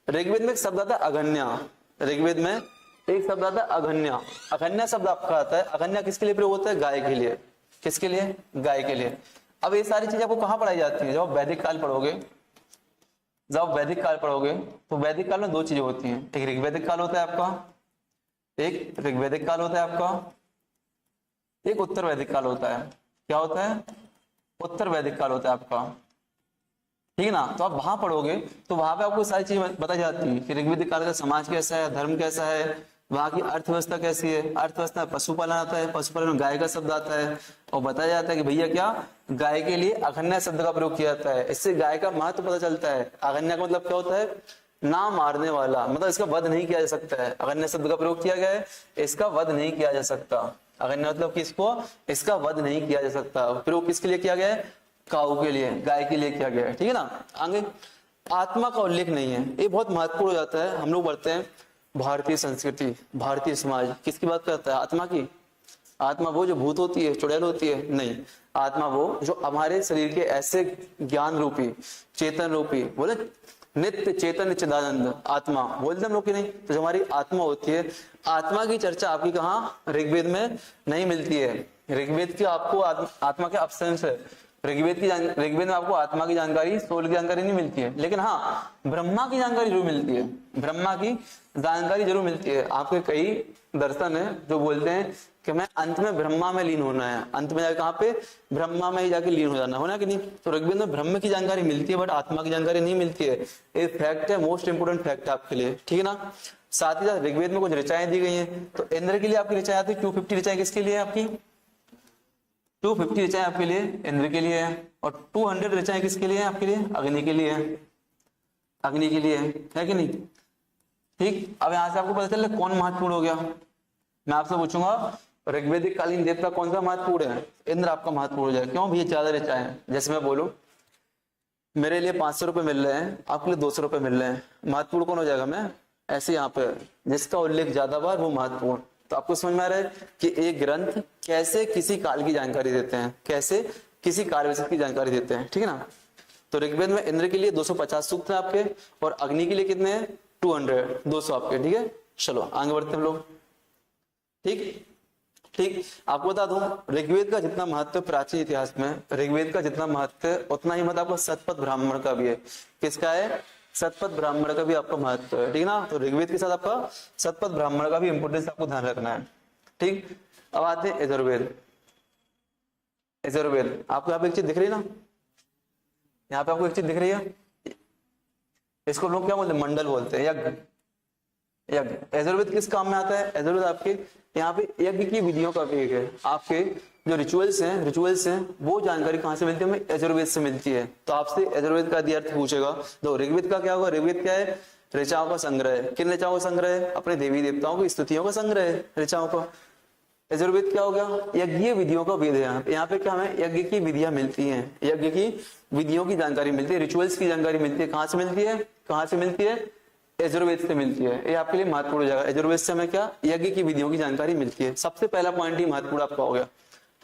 [SPEAKER 1] ऋग्वेद में एक शब्द आता है अघन्या। ऋग्वेद में एक शब्द आता है अघन्या। अघन्या शब्द आपका आता है, अघन्या किसके लिए प्रयोग होता है? गाय के लिए। किसके लिए? गाय के लिए। अब ये सारी चीजें आपको कहाँ पढ़ाई जाती है? जब आप वैदिक काल पढ़ोगे, तो वैदिक काल में दो चीजें होती हैं। एक ऋग्वैदिक काल होता है आपका, एक ऋग्वैदिक काल होता है आपका, एक उत्तर वैदिक काल होता है। क्या होता है? उत्तर वैदिक काल होता है आपका। ठीक है ना। तो आप वहां पढ़ोगे तो वहां पे आपको सारी चीजें बताई जाती है कि ऋग्वैदिक काल का समाज कैसा है, धर्म कैसा है, वहां की अर्थव्यवस्था कैसी है। अर्थव्यवस्था में पशुपालन आता है, पशुपालन में गाय का शब्द आता है, और बताया जाता है कि भैया क्या गाय के लिए अघन्या शब्द का प्रयोग किया जाता है। इससे गाय का महत्व पता चलता है। अघन्या का मतलब क्या होता है? ना मारने वाला, मतलब इसका वध नहीं किया जा सकता है। अघन्या शब्द का प्रयोग किया गया है, इसका वध नहीं किया जा सकता। अघन्या मतलब किसको? इसका वध नहीं किया जा सकता। प्रयोग किसके लिए किया गया है? काऊ के लिए, गाय के लिए किया गया है। ठीक है ना। आगे आत्मा का उल्लेख नहीं है, ये बहुत महत्वपूर्ण हो जाता है। हम लोग पढ़ते हैं भारतीय संस्कृति, भारतीय समाज किसकी बात करता है? आत्मा की। आत्मा वो जो भूत होती है, चुड़ैल होती है? नहीं, आत्मा वो जो हमारे शरीर के ऐसे ज्ञान रूपी, चेतन रूपी, बोले नित्य चेतन चिदानंद आत्मा बोलते हम लोग की नहीं, तो जो हमारी आत्मा होती है, आत्मा की चर्चा आपकी कहाँ? ऋग्वेद में नहीं मिलती है। ऋग्वेद की आपको आत्मा के अब्सेंस है। ऋग्वेद में आपको आत्मा की जानकारी, सोल की जानकारी नहीं मिलती है, लेकिन हाँ ब्रह्मा की जानकारी जरूर मिलती है। ब्रह्मा की जानकारी जरूर मिलती है। आपके कई दर्शन है जो बोलते हैं कि मैं अंत में ब्रह्मा में लीन होना है, अंत में जाके कहाँ पे? ब्रह्मा में ही जाके लीन हो जाना, होना कि नहीं? तो ऋग्वेद में ब्रह्म की जानकारी मिलती है, बट आत्मा की जानकारी नहीं मिलती है। ये फैक्ट है, मोस्ट इंपोर्टेंट फैक्ट है आपके लिए। ठीक है ना। साथ ही साथ ऋग्वेद में कुछ ऋचाएं दी गई हैं। तो इंद्र के लिए आपकी ऋचाएं आती है, 250 ऋचाएं किसके लिए आपकी? 250 ऋचाएं आपके लिए इंद्र के लिए है, और 200 ऋचाएं किसके लिए है? आपके लिए अग्नि के लिए है, अग्नि के लिए है कि नहीं? ठीक, अब यहां से आपको पता चल कौन महत्वपूर्ण हो गया। मैं आपसे पूछूंगा ऋग्वेदिक कालीन देवता कौन सा महत्वपूर्ण है? इंद्र आपका महत्वपूर्ण हो जाएगा। क्यों? भैया ज्यादा ऋचाएं हैं। जैसे मैं बोलूं मेरे लिए 500 रुपए मिल रहे हैं, आपके लिए 200 रुपए मिल रहे हैं, महत्वपूर्ण कौन हो जाएगा? मैं। ऐसे यहाँ पे जिसका उल्लेख ज्यादा बार वो महत्वपूर्ण। तो आपको समझ में आ रहा है कि एक ग्रंथ कैसे किसी काल की जानकारी देते हैं, कैसे किसी काल विशेष की जानकारी देते हैं, ठीक है ना? तो ऋग्वेद में इंद्र के लिए 250 सूक्त है आपके, और अग्नि के लिए कितने हैं? 200 आपके, ठीक है? चलो आगे बढ़ते हैं हम लोग। ठीक ठीक, आपको बता दूं ऋग्वेद का जितना महत्व प्राचीन इतिहास में, ऋग्वेद का जितना महत्व उतना ही महत्व आपका शतपथ ब्राह्मण का भी है। किसका है? शतपथ ब्राह्मण का भी आपका महत्व है, ठीक ना? तो ऋग्वेद के साथ आपका शतपथ ब्राह्मण का भी इंपोर्टेंस आपको ध्यान रखना है। ठीक, अब आते हैं यजुर्वेद। यजुर्वेद आपको यहाँ पे एक चीज दिख रही है ना, यहाँ पे आपको एक चीज दिख रही है, इसको लोग क्या बोलते हैं? मंडल बोलते हैं, यज्ञ। यज्ञ यजुर्वेद किस काम में आता है? यजुर्वेद आपके यहाँ पे यज्ञ की विधियों का भी एक है। आपके जो रिचुअल्स हैं वो जानकारी कहाँ से मिलती है? हमें यजुर्वेद से मिलती है। तो आपसे यजुर्वेद का अर्थ पूछेगा। तो ऋग्वेद का क्या होगा? ऋग्वेद क्या है? ऋचाओं का संग्रह है। किन ऋचाओं का संग्रह है? अपने देवी देवताओं की स्तुतियों का संग्रह है ऋचाओं का। यजुर्वेद क्या हो गया? यज्ञीय विधियों का वेद है। यहाँ पे क्या हमें यज्ञ की विधियां मिलती हैं, यज्ञ की विधियों की जानकारी मिलती है, रिचुअल्स की जानकारी मिलती है। कहाँ से मिलती है? कहाँ से मिलती है? यजुर्वेद से मिलती है। ये आपके लिए महत्वपूर्ण हो जाएगा। यजुर्वेद से हमें क्या? यज्ञ की विधियों की जानकारी मिलती है। सबसे पहला पॉइंट ही महत्वपूर्ण आपका हो गया।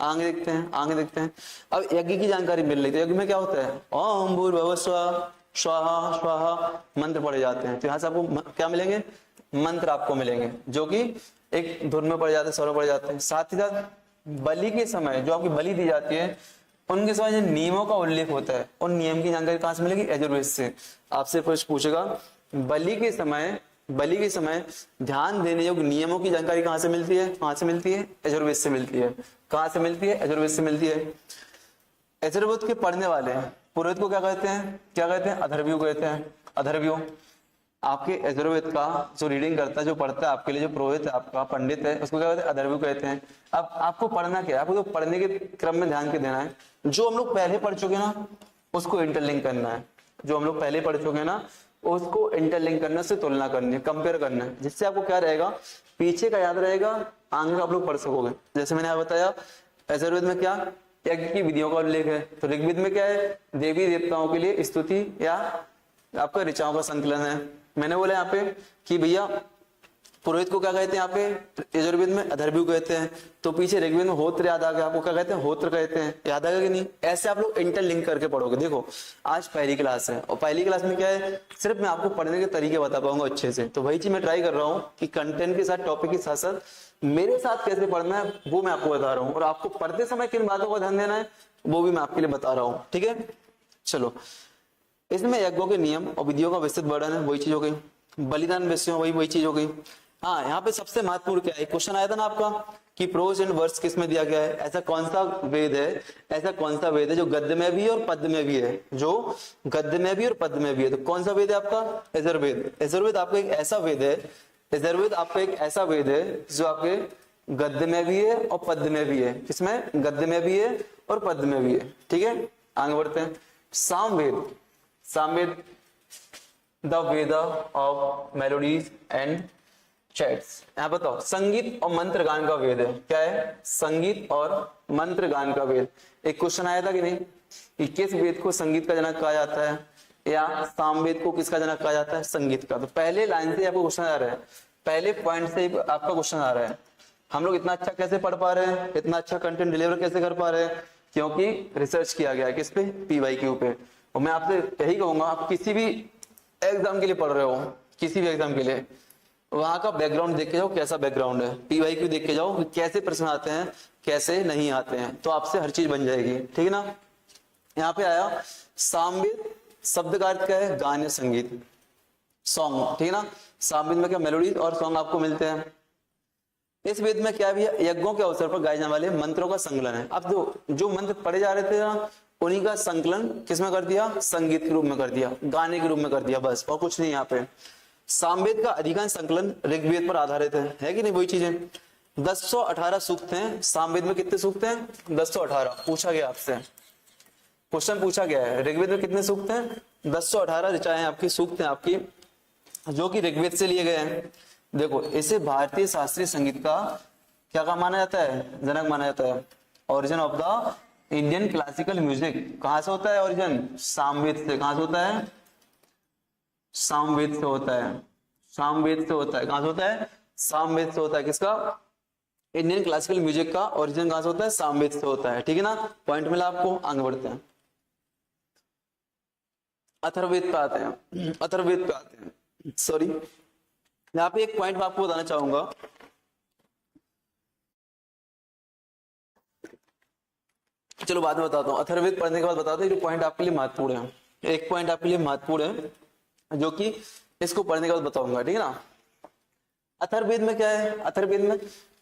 [SPEAKER 1] आगे देखते हैं, आगे देखते हैं। अब यज्ञ की जानकारी मिल रही है, यज्ञ में क्या होता है? ओम भूर्भुवः स्वः स्वाहा स्वाहा मंत्र पढ़े जाते हैं। तो यहाँ से आपको क्या मिलेंगे? मंत्र आपको मिलेंगे, जो कि एक धुन में पढ़े जाते हैं, स्वर में पढ़े जाते हैं। साथ ही साथ बलि के समय जो आपकी बलि दी जाती है, उनके समय जो नियमों का उल्लेख होता है, उन नियम की जानकारी कहाँ से मिलेगी? यजुर्वेद से। आपसे प्रश्न पूछेगा बलि के समय ध्यान देने योग्य नियमों की जानकारी कहाँ से मिलती है? कहाँ से मिलती है? यजुर्वेद से मिलती है। कहाँ से मिलती है? यजुर्वेद से मिलती है। यजुर्वेद के पढ़ने वाले पुरोहित को क्या कहते हैं? क्या कहते हैं? अधर्व्यू कहते हैं। अधर्व्यू आपके यजुर्वेद का जो रीडिंग करता है, जो पढ़ता है आपके लिए, जो पुरोहित है आपका, पंडित है, उसको क्या कहते हैं? अधर्व्यू कहते हैं। अब आपको पढ़ना क्या है? आपको तो पढ़ने के क्रम में ध्यान के देना है। जो हम लोग पहले पढ़ चुके ना उसको इंटरलिंक करना है। जो हम लोग पहले पढ़ चुके हैं ना उसको इंटरलिंक करने से तुलना करनी है, कंपेयर करना है, जिससे आपको क्या रहेगा? पीछे का याद रहेगा, आगे का आप लोग पढ़ सकोगे। जैसे मैंने बताया यजुर्वेद में क्या? यज्ञ की विधियों का उल्लेख है। तो ऋग्वेद में क्या है? देवी देवताओं के लिए स्तुति या आपका ऋचाओं का संकलन है। मैंने बोला यहाँ पे कि भैया पुरोहित को क्या कहते हैं? यहाँ पे यजुर्वेद में अधर्व्यू कहते हैं। तो पीछे ऋग्वेद में होत्र याद आ गया, आपको क्या कहते हैं? होत्र कहते हैं। याद आ गया कि नहीं? ऐसे आप लोग इंटरलिंक करके पढ़ोगे। देखो आज पहली क्लास है और पहली क्लास में क्या है? सिर्फ मैं आपको पढ़ने के तरीके बता पाऊंगा अच्छे से। तो वही चीज मैं ट्राई कर रहा हूँ कि कंटेंट के साथ, टॉपिक के साथ साथ मेरे साथ कैसे पढ़ना है वो मैं आपको बता रहा हूँ, और आपको पढ़ते समय किन बातों का ध्यान देना है वो भी मैं आपके लिए बता रहा हूँ। ठीक है, चलो। इसमें यज्ञों के नियम और विधियों का विस्तृत वर्णन है, वही चीज हो गई। बलिदान विषयों वही चीज हो गई। हाँ, यहाँ पे सबसे महत्वपूर्ण क्या है? क्वेश्चन आया था ना आपका कि प्रोज एंड वर्स किस में दिया गया है? ऐसा कौन सा वेद है जो गद्य में भी है और पद्य में भी है? जो गद्य में भी और पद्य में भी है। तो कौन सा वेद है आपका? यजुर्वेद। यजुर्वेद आपका एक ऐसा वेद है, यजुर्वेद आपका एक ऐसा वेद है जो आपके गद्य में भी है और पद्य में भी है। किसमें? गद्य में भी है और पद्य में भी है। ठीक है, आगे बढ़ते हैं। Samaveda, Samaveda the Veda of melodies and chants. यहाँ बताओ, संगीत और मंत्र गान का वेद है। क्या है? संगीत और मंत्र गान का वेद। एक क्वेश्चन आया था कि नहीं कि किस वेद को संगीत का जनक कहा जाता है, या सामवेद को किसका जनक कहा जाता है? संगीत का। तो पहले लाइन से आपको क्वेश्चन आ रहा है, पहले पॉइंट से आपका क्वेश्चन आ रहा है। हम लोग इतना अच्छा कैसे पढ़ पा रहे हैं, इतना अच्छा कंटेंट डिलीवर कैसे कर पा रहे हैं? क्योंकि रिसर्च किया गया है। किस पे? PYQ पे। और मैं आपसे यही कहूंगा, आप किसी भी एग्जाम के लिए पढ़ रहे हो, किसी भी एग्जाम के लिए, वहां का बैकग्राउंड देख के जाओ कैसा बैकग्राउंड है, PYQ देख के जाओ कैसे प्रश्न आते हैं, कैसे नहीं आते हैं, तो आपसे हर चीज बन जाएगी। ठीक है ना? यहाँ पे आया सामवेद, शब्द का अर्थ क्या है? गान या संगीत, सॉन्ग। ठीक है ना? सामवेद में क्या? मेलोडीज और सॉन्ग आपको मिलते हैं। इस वेद में क्या भी है? यज्ञों के अवसर पर गाए जाने वाले मंत्रों का संकलन है। अब जो मंत्र पढ़े जा रहे थे ना, उन्हीं का संकलन किसमें कर दिया? संगीत के रूप में कर दिया, गाने के रूप में कर दिया, बस और कुछ नहीं। यहाँ पे सामवेद का अधिकांश संकलन ऋग्वेद पर आधारित है कि नहीं? वही चीजें 1018 सूक्त हैं सामवेद में। कितने सूक्त हैं? 1018। पूछा गया आपसे क्वेश्चन पूछा गया है ऋग्वेद में कितने सूक्त हैं? 1018 ऋचाएं आपकी, सूक्त हैं आपकी, जो कि ऋग्वेद से लिए गए हैं। देखो, इसे भारतीय शास्त्रीय संगीत का क्या का माना जाता है? जनक माना जाता है। Origin of the Indian classical music कहां से होता है? ओरिजिन सामवेद से। कहां से होता है? सामवेद से होता है। सामवेद से होता है। कहां से होता है? सामवेद से होता है। किसका? इंडियन क्लासिकल म्यूजिक का ओरिजिन कहां से होता है? सामवेद से होता है। ठीक है ना, पॉइंट मिला आपको। आगे बढ़ते हैं, अथर्ववेद पे आते हैं। अथर्ववेद पे आते हैं, सॉरी, यहाँ पे एक पॉइंट मैं आपको बताना चाहूंगा। चलो बाद में बताता हूँ, अथर्ववेद पढ़ने के बाद बताता हूँ। जो पॉइंट आपके लिए महत्वपूर्ण है, एक पॉइंट आपके लिए महत्वपूर्ण है, जो कि इसको पढ़ने के बाद बताऊंगा। ठीक है ना। अथर्ववेद में क्या है? अथर्ववेद में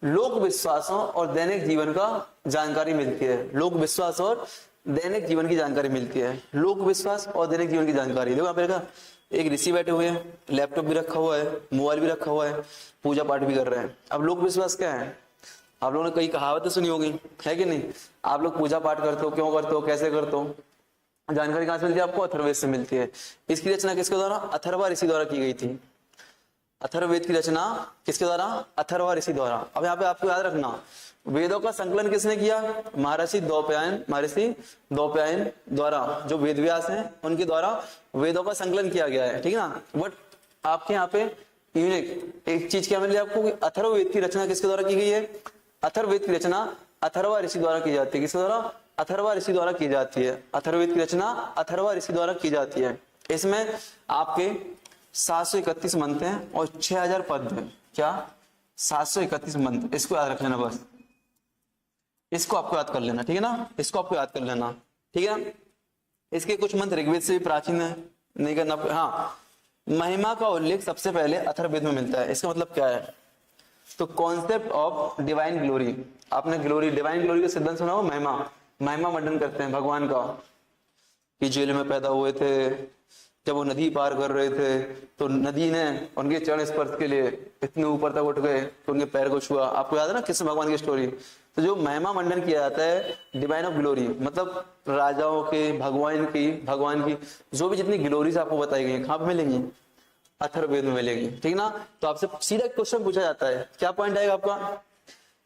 [SPEAKER 1] लोक विश्वासों और दैनिक जीवन का जानकारी मिलती है। लोक विश्वास और दैनिक जीवन की जानकारी मिलती है। लोक विश्वास और दैनिक जीवन की जानकारी। देखो यहाँ पे देखा, एक ऋषि बैठे हुए हैं, लैपटॉप भी रखा हुआ है, मोबाइल भी रखा हुआ है, पूजा पाठ भी कर रहे हैं। अब लोक विश्वास क्या है? आप लोगों ने कई कहावतें सुनी होगी, है कि नहीं? आप लोग पूजा पाठ करते हो, क्यों करते हो, कैसे करते हो? जानकारी कहां से मिलती है आपको? अथर्ववेद से मिलती है। इसकी रचना किसके द्वारा? अथर्वा ऋषि द्वारा की गई थी। अथर्ववेद की रचना किसके द्वारा? अथर्वा ऋषि द्वारा। अब यहाँ पे आपको याद रखना, वेदों का संकलन किसने किया? महर्षि द्वैपायन। महर्षि द्वैपायन द्वारा, जो वेद व्यास हैं उनके द्वारा वेदों का संकलन किया गया है। ठीक है ना। बट आपके यहाँ पे यूनिक एक चीज क्या मिली आपको? अथर्ववेद की रचना किसके द्वारा की गई है? अथर्ववेद की रचना अथर्वा ऋषि द्वारा की जाती है। किसके द्वारा? अथर्वा ऋषि द्वारा की जाती है। अथर्ववेद की रचना अथर्वा ऋषि द्वारा की जाती है। इसमें आपके 731 मंत्र हैं और 6000 पद हैं। क्या? 731 मंत्र। इसको याद रख लेना, बस इसको आपको याद कर लेना। ठीक है ना, इसको आपको याद कर लेना। ठीक है। इसके कुछ मंत्र ऋग्वेद से भी प्राचीन है, नहीं करना। हाँ, महिमा का उल्लेख सबसे पहले अथर्ववेद में मिलता है। इसका मतलब क्या है? तो कॉन्सेप्ट ऑफ डिवाइन ग्लोरी, आपने ग्लोरी, डिवाइन ग्लोरी का सिद्धांत सुना हो? महिमा, महिमा मंडन करते हैं भगवान का, कि जेल में पैदा हुए थे, जब वो नदी पार कर रहे थे तो नदी ने उनके चरण स्पर्श के लिए इतने ऊपर तक उठ गए तो उनके पैर को छुआ। आपको याद है ना कृष्ण भगवान की स्टोरी? तो जो महिमा मंडन किया जाता है, डिवाइन ऑफ ग्लोरी, मतलब राजाओं के, भगवान की जो भी जितनी ग्लोरीज आपको बताई गई, कहाँ पे मिलेंगी? अथर्ववेद में मिलेगी। ठीक ना। तो आपसे सीधा क्वेश्चन पूछा जाता है, क्या पॉइंट आएगा आपका?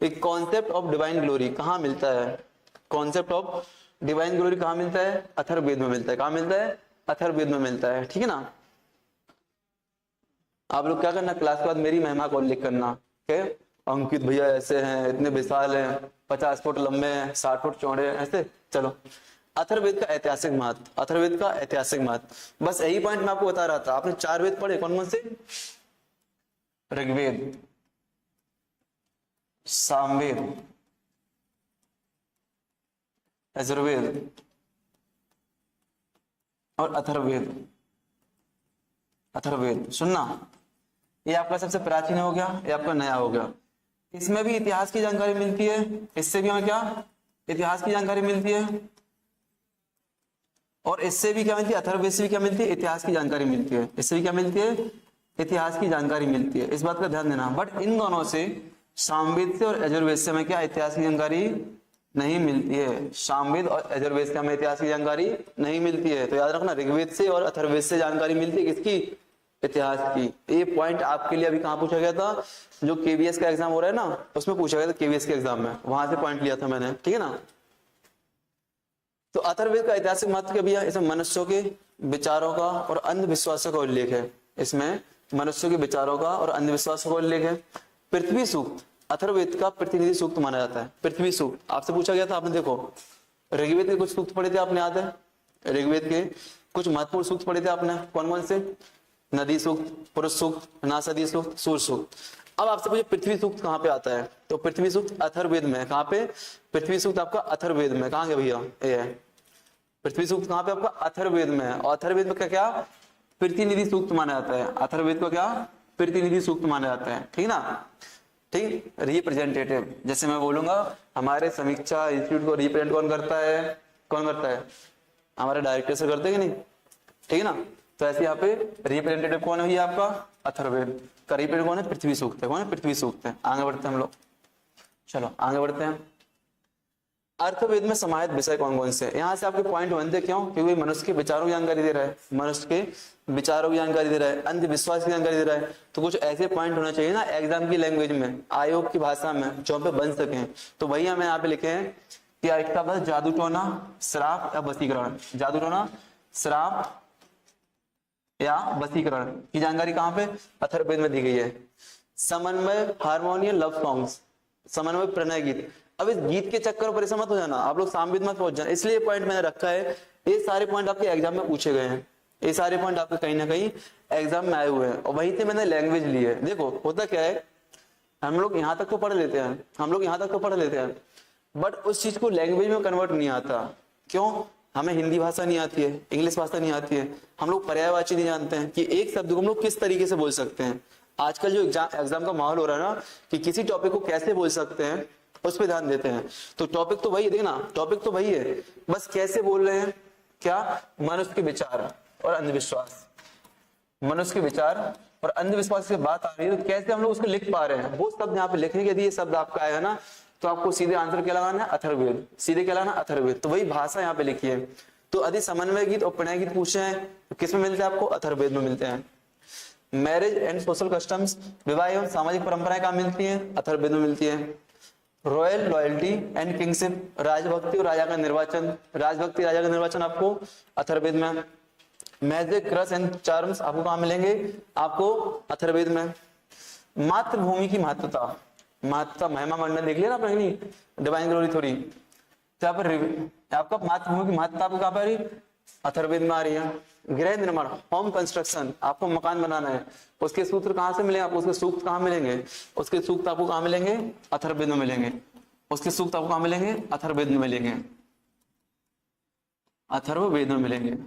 [SPEAKER 1] एक कॉन्सेप्ट ऑफ डिवाइन ग्लोरी कहाँ मिलता है? कॉन्सेप्ट ऑफ डिवाइन ग्लोरी कहाँ मिलता है? अथर्ववेद में मिलता है। कहाँ मिलता है? अथर्ववेद में मिलता है। ठीक है ना। आप लोग क्या करना, क्लास के बाद मेरी महिमा का उल्लेख करना। अंकित भैया ऐसे हैं, इतने विशाल हैं, 50 फुट लंबे हैं, 60 फुट चौड़े हैं, ऐसे। चलो, अथर्ववेद का ऐतिहासिक महत्व, अथर्ववेद का ऐतिहासिक महत्व, बस यही पॉइंट मैं आपको बता रहा था। आपने 4 वेद पढ़े, कौन कौन से? ऋग्वेद, सामवेद, यजुर्वेद और अथर्ववेद। अथर्ववेद सुनना, ये आपका सबसे प्राचीन हो गया, ये आपका नया हो गया। इसमें भी इतिहास की जानकारी मिलती है, इससे भी हमें क्या? इतिहास की जानकारी मिलती है, और इससे भी क्या मिलती है? अथर्ववेद से भी क्या मिलती है? इतिहास की जानकारी मिलती है। इससे भी क्या मिलती है? इतिहास की जानकारी मिलती है। इस बात का ध्यान देना। बट इन दोनों से, सामवेद से और यजुर्वेद से हमें क्या इतिहास की जानकारी नहीं मिलती है। सामवेद और यजुर्वेद से हमें इतिहास की जानकारी नहीं मिलती है। तो याद रखना, ऋग्वेद से और अथर्ववेद से जानकारी मिलती है किसकी? इतिहास की। ये पॉइंट आपके लिए अभी कहाँ पूछा गया था? जो केवीएस का एग्जाम हो रहा है ना, उसमें पूछा गया था, केवीएस के एग्जाम में, वहां से पॉइंट लिया था मैंने। ठीक है ना। तो अथर्ववेद का ऐतिहासिक महत्व क्या भैया? इसमें मनुष्यों के विचारों का और अंधविश्वासों का उल्लेख है। इसमें मनुष्यों के विचारों का और अंधविश्वासों का उल्लेख है। पृथ्वी सूक्त अथर्ववेद का प्रतिनिधि सूक्त माना जाता है। पृथ्वी सूक्त आपसे पूछा गया था, आपने देखो ऋग्वेद के कुछ सूक्त पढ़े थे, आपने याद है? ऋग्वेद के कुछ महत्वपूर्ण सूक्त पढ़े थे आपने, कौन कौन से? नदी सूक्त, पुरुष सूक्त, नासदी सूक्त, सूर्य सूक्त। अब आपसे पूछे पृथ्वी सूक्त कहाँ पे आता है? तो पृथ्वी सूक्त अथर्ववेद में है। कहाँ पे? पृथ्वी सूक्त आपका अथर्ववेद में। कहाँ गया भैया? ये है पृथ्वी सूक्त। कहाँ पे आपका? अथर्ववेद में है। और अथर्ववेद में क्या? प्रतिनिधि सूक्त माना जाता है। अथर्ववेद को क्या? प्रतिनिधि सूक्त माना जाता है। ठीक ना। ठीक, रिप्रेजेंटेटिव, जैसे मैं बोलूंगा हमारे समीक्षा इंस्टीट्यूट को रिप्रेजेंट कौन करता है? कौन करता है? हमारे डायरेक्टर से करते हैं कि नहीं? ठीक है ना। तो ऐसे यहाँ पे रिप्रेजेंटेटिव कौन है आपका? अथर्ववेद का रिप्रेजेंटेटिव कौन है? पृथ्वी सूक्त है। कौन है? पृथ्वी सूक्त है। आगे बढ़ते हैं हम लोग, चलो आगे बढ़ते हैं। अर्थवेद में समाहित विषय कौन कौन से हैं? यहाँ से आपके पॉइंट बनते क्यों? क्योंकि मनुष्य के विचारों की जानकारी दे रहा है, मनुष्य के विचारों की जानकारी दे रहा है, अंधविश्वास की जानकारी दे रहा है, तो कुछ ऐसे पॉइंट होना चाहिए ना एग्जाम की लैंग्वेज में, आयोग की भाषा में, जो पे बन सके। तो वही हमें यहाँ पे लिखे हैं कि एक था जादू टोना, श्राप या वशीकरण। जादू टोना, श्राप या वशीकरण की जानकारी कहाँ पे? अथर्ववेद में दी गई है। समन्वय, हारमोनियम, लव सॉन्ग्स, समन्वय प्रणय गीत। अब इस गीत के चक्कर पर परेशान मत हो जाना, आप लोग सामवेद मत पहुंच जाना, इसलिए पॉइंट मैंने रखा है। ये सारे पॉइंट आपके एग्जाम में पूछे गए हैं, ये सारे पॉइंट आपके कहीं ना कहीं एग्जाम में आए हुए हैं, और वहीं से मैंने लैंग्वेज ली है। देखो होता क्या है, हम लोग यहाँ तक तो पढ़ लेते हैं, हम लोग यहाँ तक तो पढ़ लेते हैं, बट उस चीज को लैंग्वेज में कन्वर्ट नहीं आता। क्यों? हमें हिंदी भाषा नहीं आती है, इंग्लिश भाषा नहीं आती है, हम लोग पर्यायवाची नहीं जानते हैं कि एक शब्द को हम लोग किस तरीके से बोल सकते हैं। आजकल जो एग्जाम का माहौल हो रहा है ना, कि किसी टॉपिक को कैसे बोल सकते हैं, उस पर ध्यान देते हैं। तो टॉपिक तो वही है, देखना टॉपिक तो वही है, बस कैसे बोल रहे हैं। क्या? मनुष्य के विचार और अंधविश्वास, मनुष्य के विचार और अंधविश्वास की बात आ रही है, तो कैसे हम लोग उसको लिख पा रहे हैं, वो शब्द यहाँ पे लिखने के लिए शब्द आपका आएगा ना, तो आपको सीधे आंसर क्या लगाना है? अथर्ववेद। सीधे क्या लगाना? अथर्ववेद। तो वही भाषा यहाँ पे लिखी है। तो अधि समन्वय गीत और प्रणय गीत पूछे हैं, तो किस में मिलते हैं आपको? अथर्ववेद में मिलते हैं। मैरिज एंड सोशल कस्टम्स, विवाह एवं सामाजिक परंपराएं कहाँ मिलती हैं? अथर्ववेद में मिलती है। रॉयल लॉयल्टी एंड किंगशिप, राजभक्ति और राजा का निर्वाचन, राजभक्ति राजा का निर्वाचन आपको अथर्ववेद में। मैजिक, क्रश एंड चार्म्स आपको कहाँ मिलेंगे? आपको अथर्ववेद में। मातृभूमि की महत्वता, महत्ता महिमा मंडन देख लिया ना आपने, डिवाइन ग्लोरी थोड़ी, तो यहाँ पर आपका मातृभूमि की महत्ता आपको कहाँ पर आ रही? अथर्ववेद में आ रही है। गृह निर्माण, होम कंस्ट्रक्शन, आपको मकान बनाना है, उसके सूत्र कहाँ से मिलेंगे आपको? उसके सूक्त कहाँ मिलेंगे? उसके सूक्त आपको कहाँ मिलेंगे? अथर्ववेद में मिलेंगे। उसके सूक्त आपको कहाँ मिलेंगे? अथर्ववेद में मिलेंगे, अथर्ववेद में मिलेंगे,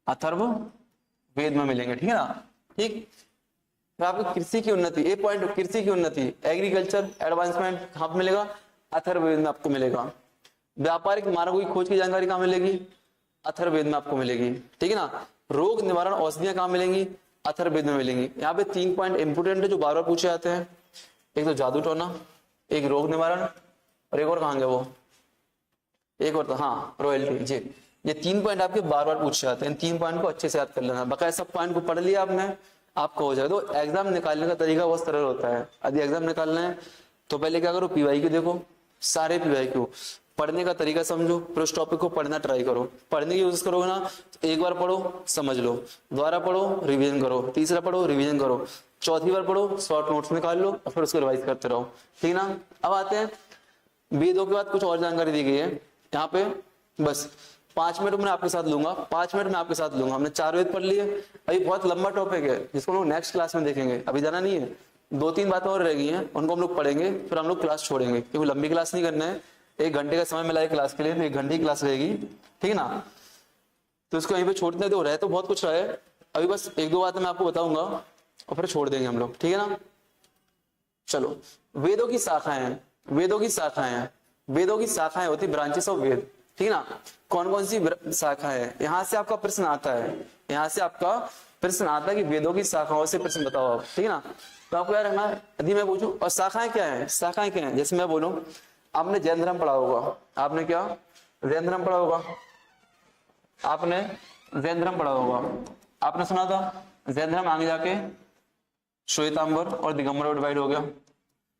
[SPEAKER 1] अथर्ववेद में मिलेंगे, ठीक है ना? ठीक। तो आपको कृषि की उन्नति, ए पॉइंट, कृषि की उन्नति, एग्रीकल्चर एडवांसमेंट कहाँ पे मिलेगा? अथर्ववेद में आपको मिलेगा। व्यापारिक मार्गों की खोज की जानकारी कहाँ मिलेगी? अथर्ववेद में आपको मिलेगी, ठीक है ना? रोग निवारण औषधियां कहाँ मिलेंगी? अथर्ववेद में मिलेंगी। यहाँ पे 3 पॉइंट इंपोर्टेंट है जो बार बार पूछे जाते हैं, एक तो जादू टोना, एक रोग निवारण, और एक और कहाँ गया वो, एक और तो हाँ रॉयल्टी जी। ये 3 पॉइंट आपके बार बार पूछे जाते हैं, 3 पॉइंट को अच्छे से याद कर लेना। बकाया सब पॉइंट को पढ़ लिया आपने, आपका हो जाएगा। तो एग्जाम निकालने का तरीका बहुत सरल होता है। यदि एग्जाम निकालना है तो पहले क्या करो? पीवाईक्यू देखो, सारे पीवाईक्यू, पढ़ने का तरीका समझो, फिर उस टॉपिक को पढ़ना ट्राई करो। पढ़ने की कोशिश करोगे ना, एक बार पढ़ो समझ लो, दोबारा पढ़ो रिवीजन करो, तीसरा पढ़ो रिवीजन करो, चौथी बार पढ़ो शॉर्ट नोट्स निकाल लो और फिर उसको रिवाइज करते रहो, ठीक ना? अब आते हैं वेदों के बाद कुछ और जानकारी दी गई है यहाँ पे। बस 5 मिनट मैं आपके साथ लूंगा, 5 मिनट में आपके साथ लूंगा। हमने 4 वेद पढ़ लिए, अभी बहुत लंबा टॉपिक है जिसको हम लोग नेक्स्ट क्लास में देखेंगे, अभी जाना नहीं है। 2-3 बातें और रह गई हैं, उनको हम लोग पढ़ेंगे, फिर हम लोग क्लास छोड़ेंगे, क्योंकि लंबी क्लास नहीं करना है। 1 घंटे का समय मिला है क्लास के लिए, तो 1 घंटे की क्लास रहेगी, ठीक है ना? तो इसको यहीं पे छोड़ते दो, रहे तो बहुत कुछ रहे, अभी बस 1-2 बातें मैं आपको बताऊंगा और फिर छोड़ देंगे हम लोग, ठीक है ना? चलो, वेदों की शाखाएं, वेदों की शाखाएं, वेदों की शाखाएं होती ब्रांचेस ऑफ वेद, ठीक है ना? कौन कौन सी शाखा है? यहाँ से आपका प्रश्न आता है, यहाँ से आपका प्रश्न आता है कि वेदों की शाखाओं से प्रश्न बताओ आप, ठीक है ना? तो आपको क्या रखना है, यदि मैं पूछूं और शाखाएं क्या है, शाखाएं क्या है? जैसे मैं बोलूं, आपने जैन धर्म पढ़ा होगा, आपने क्या जैन धर्म पढ़ा होगा, आपने जैन धर्म पढ़ा होगा, आपने सुना था जैन धर्म आगे जाके श्वेतांबर और दिगंबर डिवाइड हो गया,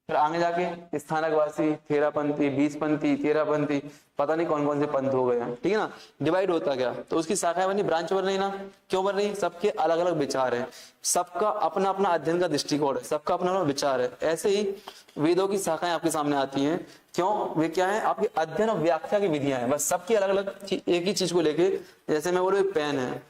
[SPEAKER 1] फिर आगे जाके स्थानकवासी, थेरापंथी, 20पंथी, तेरापंथी, पता नहीं कौन कौन से पंथ हो गए, ठीक है ना? डिवाइड होता गया, तो उसकी शाखाएं बनी, ब्रांच बन रही ना। क्यों बन रही? सबके अलग अलग विचार है, सबका अपना अपना अध्ययन का दृष्टिकोण है, सबका अपना अपना विचार है। ऐसे ही वेदों की शाखाएं आपके सामने आती हैं, क्यों? वे क्या है? आपके अध्ययन और व्याख्या की विधियां हैं, बस सबकी अलग अलग एक ही चीज को लेके। जैसे मैं बोलूँ एक पेन है,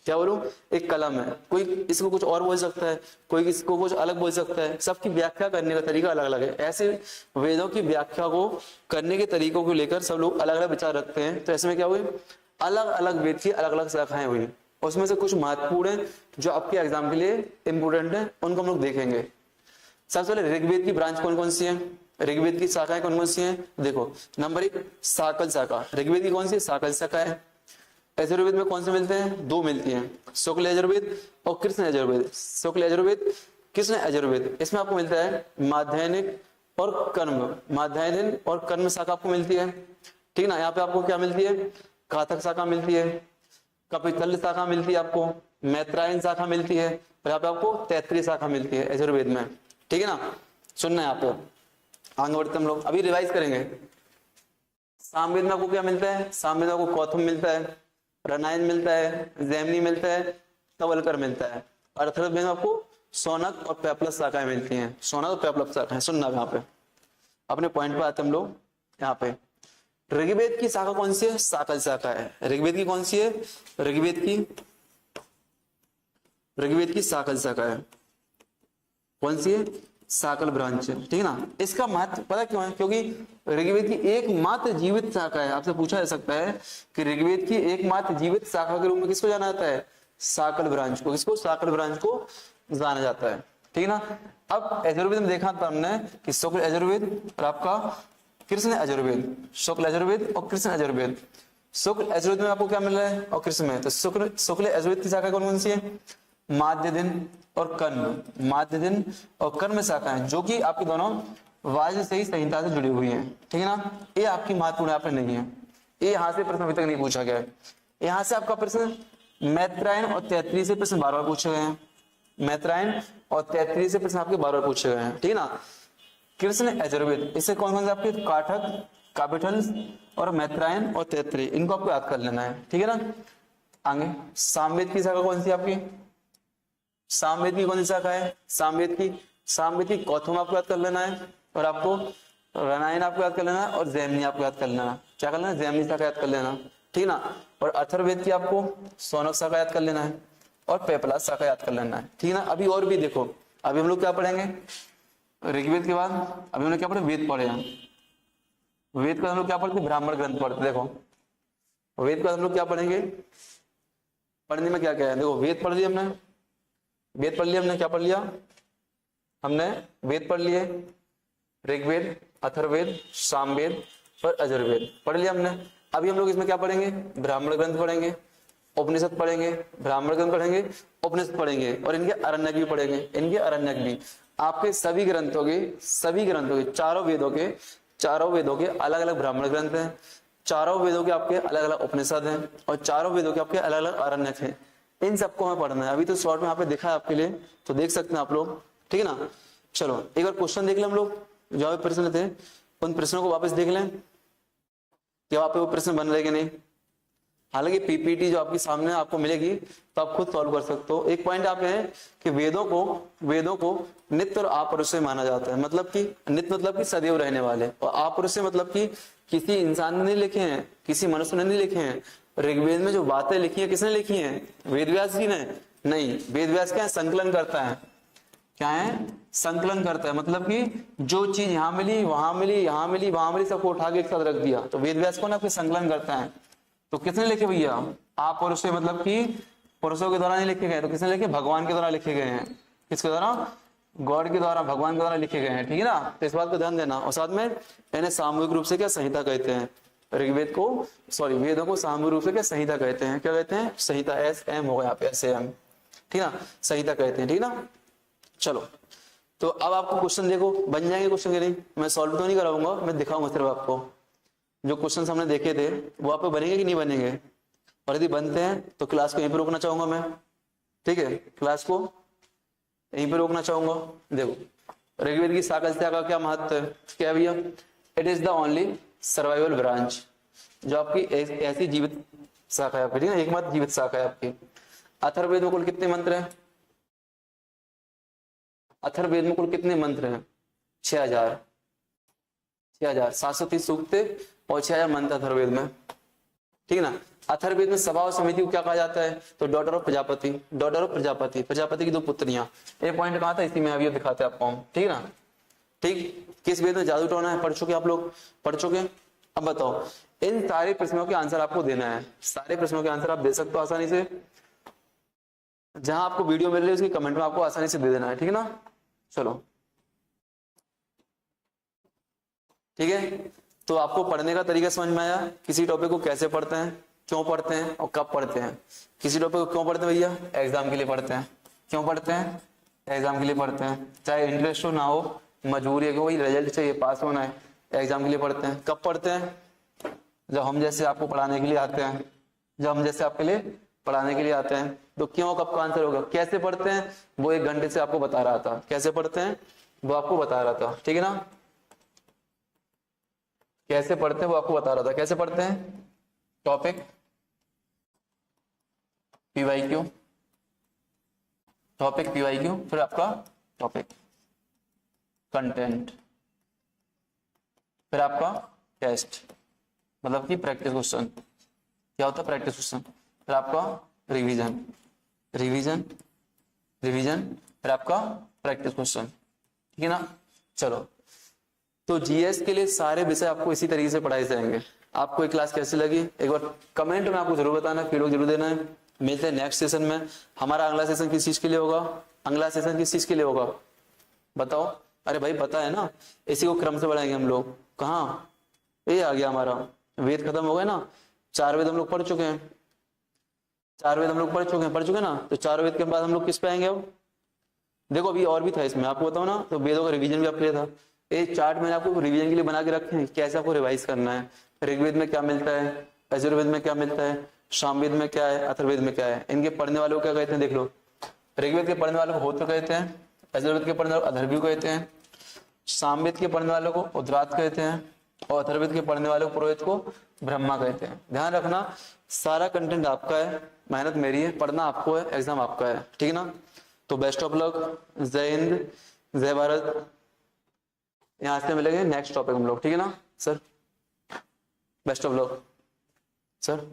[SPEAKER 1] क्या बोलूं? एक कलम है, कोई इसको कुछ और बोल सकता है, कोई इसको कुछ अलग बोल सकता है, सबकी व्याख्या करने का तरीका अलग अलग है। ऐसे वेदों की व्याख्या को करने के तरीकों को लेकर सब लोग अलग अलग विचार रखते हैं। तो ऐसे में क्या हुई, अलग अलग वेद की अलग अलग शाखाएं हुई, उसमें से कुछ महत्वपूर्ण है जो आपके एग्जाम के लिए इंपोर्टेंट है, उनको हम लोग देखेंगे। सबसे पहले ऋग्वेद की ब्रांच कौन कौन सी है, ऋग्वेद की शाखाएं कौन कौन सी हैं? देखो, नंबर 1 साकल शाखा, ऋग्वेद की कौन सी? साकल शाखा है। यजुर्वेद में कौन से मिलते हैं? 2 मिलती हैं, शुक्ल यजुर्वेद और कृष्ण यजुर्वेद। शुक्ल यजुर्वेद, कृष्ण यजुर्वेद, इसमें आपको मिलता है माध्ययनिक और कर्म, माध्यायन और कर्म शाखा आपको मिलती है, ठीक ना। यहाँ पे आपको क्या मिलती है, काथक शाखा मिलती है, कपितल शाखा मिलती है आपको, मैत्रायन शाखा मिलती है, और यहाँ पे आपको तैत्तिरीय शाखा मिलती है यजुर्वेद में, ठीक है ना। सुनना है यहाँ पे, आगे बढ़ते हम लोग, अभी रिवाइज करेंगे। सामवेद में आपको क्या मिलता है, सामवेद में आपको कौथुम मिलता है, रनायन मिलता है, जैमिनी मिलता है, तवलकर मिलता है। और अथर्ववेद में आपको शौनक और पेपलस शाखाएं मिलती हैं, शौनक और पेपलस शाखाएं। सुनना यहाँ पे, अपने पॉइंट पे आते हम लोग। यहाँ पे ऋग्वेद की शाखा कौन सी है, साकल शाखा है। ऋग्वेद की कौन सी है, ऋग्वेद की साकल शाखा है। कौन सी है, साकल ब्रांच, ठीक है ना। इसका महत्व पता क्यों है, क्योंकि ऋग्वेद की एकमात्र जीवित शाखा है। आपसे पूछा जा सकता है कि ऋग्वेद की एकमात्र जीवित शाखा के रूप में किसको जाना जाता है, साकल ब्रांच को। किसको, साकल ब्रांच को जाना जाता है, ठीक है ना। अब यजुर्वेद में देखा था हमने कि शुक्ल यजुर्वेद और आपका कृष्ण यजुर्वेद, शुक्ल यजुर्वेद और कृष्ण यजुर्वेद। शुक्ल यजुर्वेद में आपको क्या मिल रहा है, और कृष्ण में, तो शुक्ल यजुर्वेद की शाखा कौन कौन सी है, माध्य दिन और कर्म, माध्य दिन और कर्म शाखाएं, जो कि आपकी दोनों वाजपेयी संहिता से जुड़ी हुई हैं, ठीक है ना। ये आपकी महत्वपूर्ण यहाँ पे नहीं है, ये यहाँ से प्रश्न अभी तक नहीं पूछा गया है। यहाँ से आपका प्रश्न मैत्रायन और तैत्तिरीय से प्रश्न बार बार पूछे गए हैं, मैत्रायन और तैत्तिरीय से प्रश्न आपके बार बार पूछे गए हैं, ठीक है ना। कृष्ण यजुर्वेद, इससे कौन कौन से आपके काठक, कापिठल और मैत्रायन और तैत्तिरीय, इनको आपको याद कर लेना है, ठीक है ना। आगे सामवेद की शाखा कौन सी आपकी, सामवेद की कौन सी शाखा है, सामवेद की कौथुम आपको याद कर लेना है, और आपको रनायन आपको याद कर लेना है, और जैमिनी आपको याद कर लेना है। क्या करना है, जैमिनी शाखा याद कर लेना, ठीक है ना। और अथर्ववेद की आपको शौनक शाखा याद कर लेना है, और पेपलास शाखा याद कर लेना है, ठीक है ना। अभी और भी देखो, अभी हम लोग क्या पढ़ेंगे ऋग्वेद के बाद, अभी हमने क्या पढ़े, वेद पढ़े हैं। वेद के बाद हम लोग क्या पढ़ते, ब्राह्मण ग्रंथ पढ़ते। देखो वेद के बाद हम लोग क्या पढ़ेंगे, पढ़ने में क्या क्या है, देखो वेद पढ़ लिया हमने, वेद पढ़ लिया हमने, क्या पढ़ लिया हमने, वेद पढ़ लिए, ऋग्वेद, अथर्ववेद, सामवेद और यजुर्वेद पढ़ लिया हमने। अभी हम लोग इसमें क्या पढ़ेंगे, ब्राह्मण ग्रंथ पढ़ेंगे, उपनिषद पढ़ेंगे, ब्राह्मण ग्रंथ पढ़ेंगे, उपनिषद पढ़ेंगे, और इनके अरण्यक भी पढ़ेंगे, इनके अरण्यक भी। आपके सभी ग्रंथों के चारों वेदों के अलग अलग ब्राह्मण ग्रंथ हैं, चारों वेदों के आपके अलग अलग उपनिषद हैं, और चारों वेदों के आपके अलग अलग अरण्यक हैं। इन सबको हमें पढ़ना है। अभी तो शॉर्ट में यहाँ पे दिखा है आपके लिए, तो देख सकते हैं आप लोग, ठीक है ना। चलो एक बार क्वेश्चन देख लें हम लोग, जो प्रश्न थे उन प्रश्नों को वापस देख लें, क्या वहाँ पे वो प्रश्न बन रहे कि नहीं। हालांकि पीपीटी जो आपके सामने आपको मिलेगी तो आप खुद सॉल्व कर सकते हो। एक पॉइंट आप है कि वेदों को नित्य और अपरुष से माना जाता है, मतलब कि नित्य मतलब कि सदैव रहने वाले, और अपरुष से मतलब कि किसी इंसान ने नहीं लिखे हैं, किसी मनुष्य ने नहीं लिखे हैं। ऋग्वेद में जो बातें लिखी है किसने लिखी है, वेद व्यास जी ने नहीं। वेद व्यास क्या है, संकलन करता है, क्या है, संकलन करता है, मतलब कि जो चीज यहाँ मिली वहां मिली, यहाँ मिली वहां मिली, सबको उठा के एक साथ रख दिया। तो वेद व्यास कौन है, आपके संकलन करता है। तो किसने लिखे भैया, आप पुरुष से, मतलब कि पुरुषों के द्वारा नहीं लिखे गए, तो किसने लिखे, भगवान के द्वारा लिखे गए हैं। किसके द्वारा, गॉड के द्वारा, भगवान के द्वारा लिखे गए हैं, ठीक है ना। तो इस बात को ध्यान देना। और साथ में इन्हें सामूहिक रूप से क्या संहिता कहते हैं, ऋग्वेद को, सॉरी वेदों को सामूहिक रूप से क्या संहिता कहते हैं, क्या कहते हैं, संहिता, SM होगा यहाँ पे, SM, ठीक है ना, संहिता कहते हैं, ठीक है ना। चलो तो अब आपको क्वेश्चन देखो बन जाएंगे क्वेश्चन के नहीं, मैं सॉल्व तो नहीं कराऊंगा, मैं दिखाऊंगा सिर्फ आपको। जो क्वेश्चन हमने देखे थे वो आप पे बनेंगे कि नहीं बनेंगे, और यदि बनते हैं तो क्लास को यहीं पे रोकना चाहूंगा मैं, ठीक है, क्लास को यहीं पे रोकना चाहूंगा। देखो ऋग्वेद की शाखा का क्या महत्व है, क्या भैया, it is the only survival branch, जो आपकी ऐसी जीवित शाखा है आपकी, ठीक है, एकमात्र जीवित शाखा है आपकी। अथर्ववेद में कुल कितने मंत्र हैं, अथर्ववेद में कुल कितने मंत्र हैं, 6,730 सूक्त और 6,000 मंत्र अथर्ववेद में, ठीक है ना। अथर्ववेद में सभा और समिति को क्या कहा जाता है, तो daughter of Prajapati, daughter of Prajapati, Prajapati की 2 पुत्रियां। ये पॉइंट कहा था, इसी में अभी दिखाते हैं आपको हम, ठीक है ना। ठीक, किस वेद में जादू टोना है, पढ़ चुके आप लोग, पढ़ चुके। अब बताओ इन सारे प्रश्नों के आंसर आपको देना है, सारे प्रश्नों के आंसर आप दे सकते हो आसानी से, जहां आपको वीडियो मिल रही है उसकी कमेंट में आपको आसानी से दे देना है, ठीक है ना। चलो ठीक है, तो आपको पढ़ने का तरीका समझ में आया, किसी टॉपिक को कैसे पढ़ते हैं, क्यों पढ़ते हैं और कब पढ़ते हैं। किसी टॉपिक को क्यों पढ़ते हैं भैया, एग्जाम के लिए पढ़ते हैं। क्यों पढ़ते हैं, एग्जाम के लिए पढ़ते हैं, चाहे इंटरेस्ट हो ना हो, मजबूरी है कि वही रिजल्ट चाहिए, पास होना है, एग्जाम के लिए पढ़ते हैं। कब पढ़ते हैं? जब हम जैसे आपको पढ़ाने के लिए आते हैं, जब हम जैसे आपके लिए पढ़ाने के लिए आते हैं। तो क्यों कब का आंसर होगा। कैसे पढ़ते हैं वो 1 घंटे से आपको बता रहा था, कैसे पढ़ते हैं वो आपको बता रहा था, ठीक है ना। कैसे पढ़ते हैं वो आपको बता रहा था। कैसे पढ़ते हैं? टॉपिक, पीवाईक्यू, टॉपिक पीवाईक्यू, फिर आपका टॉपिक कंटेंट, फिर आपका टेस्ट, मतलब कि प्रैक्टिस क्वेश्चन। क्या होता है? Practice question. फिर आपका रिवीजन, रिवीजन, रिवीजन, फिर आपका प्रैक्टिस क्वेश्चन, ठीक है ना। चलो, तो जीएस के लिए सारे विषय आपको इसी तरीके से पढ़ाए जाएंगे। आपको ये क्लास कैसी लगी एक बार कमेंट में आपको जरूर बताना, फीडबैक जरूर देना है। मिलते हैं नेक्स्ट सेशन में। हमारा अगला सेशन किस चीज के लिए होगा? अगला सेशन किस चीज के लिए होगा बताओ? अरे भाई पता है ना, इसी को क्रम से बढ़ाएंगे हम लोग। कहाँ? ये आ गया हमारा वेद, खत्म हो गए ना। 4 वेद हम लोग पढ़ चुके हैं, 4 वेद हम लोग पढ़ चुके ना। तो 4 वेद के बाद हम लोग किस पे आएंगे अब? देखो अभी और भी था इसमें, आपको बताओ ना। तो वेदों का रिवीजन भी आपके लिए था। एक चार्ट मैंने आपको रिवीजन के लिए बना के रखे हैं, कैसे आपको रिवाइज करना है। ऋग्वेद में क्या मिलता है, यजुर्वेद में क्या मिलता है, सामवेद में क्या है, अथर्ववेद में क्या है। इनके पढ़ने वालों को क्या कहते हैं देख लो। ऋग्वेद के पढ़ने वालों को होत्र कहते हैं, यजुर्वेद के पढ़ने वालों को अथर्ववेद कहते हैं, सामवेद के पढ़ने वालों को उद्रात कहते हैं, और अथर्ववेद के पढ़ने वालों को पुरोहित को ब्रह्मा कहते हैं। ध्यान रखना, सारा कंटेंट आपका है, मेहनत मेरी है, पढ़ना आपको है, एग्जाम आपका है, ठीक है ना। तो बेस्ट ऑफ लक, जय हिंद, जय भारत। यहाँ से मिलेंगे नेक्स्ट टॉपिक हम लोग, ठीक है ना sir. Best of luck sir.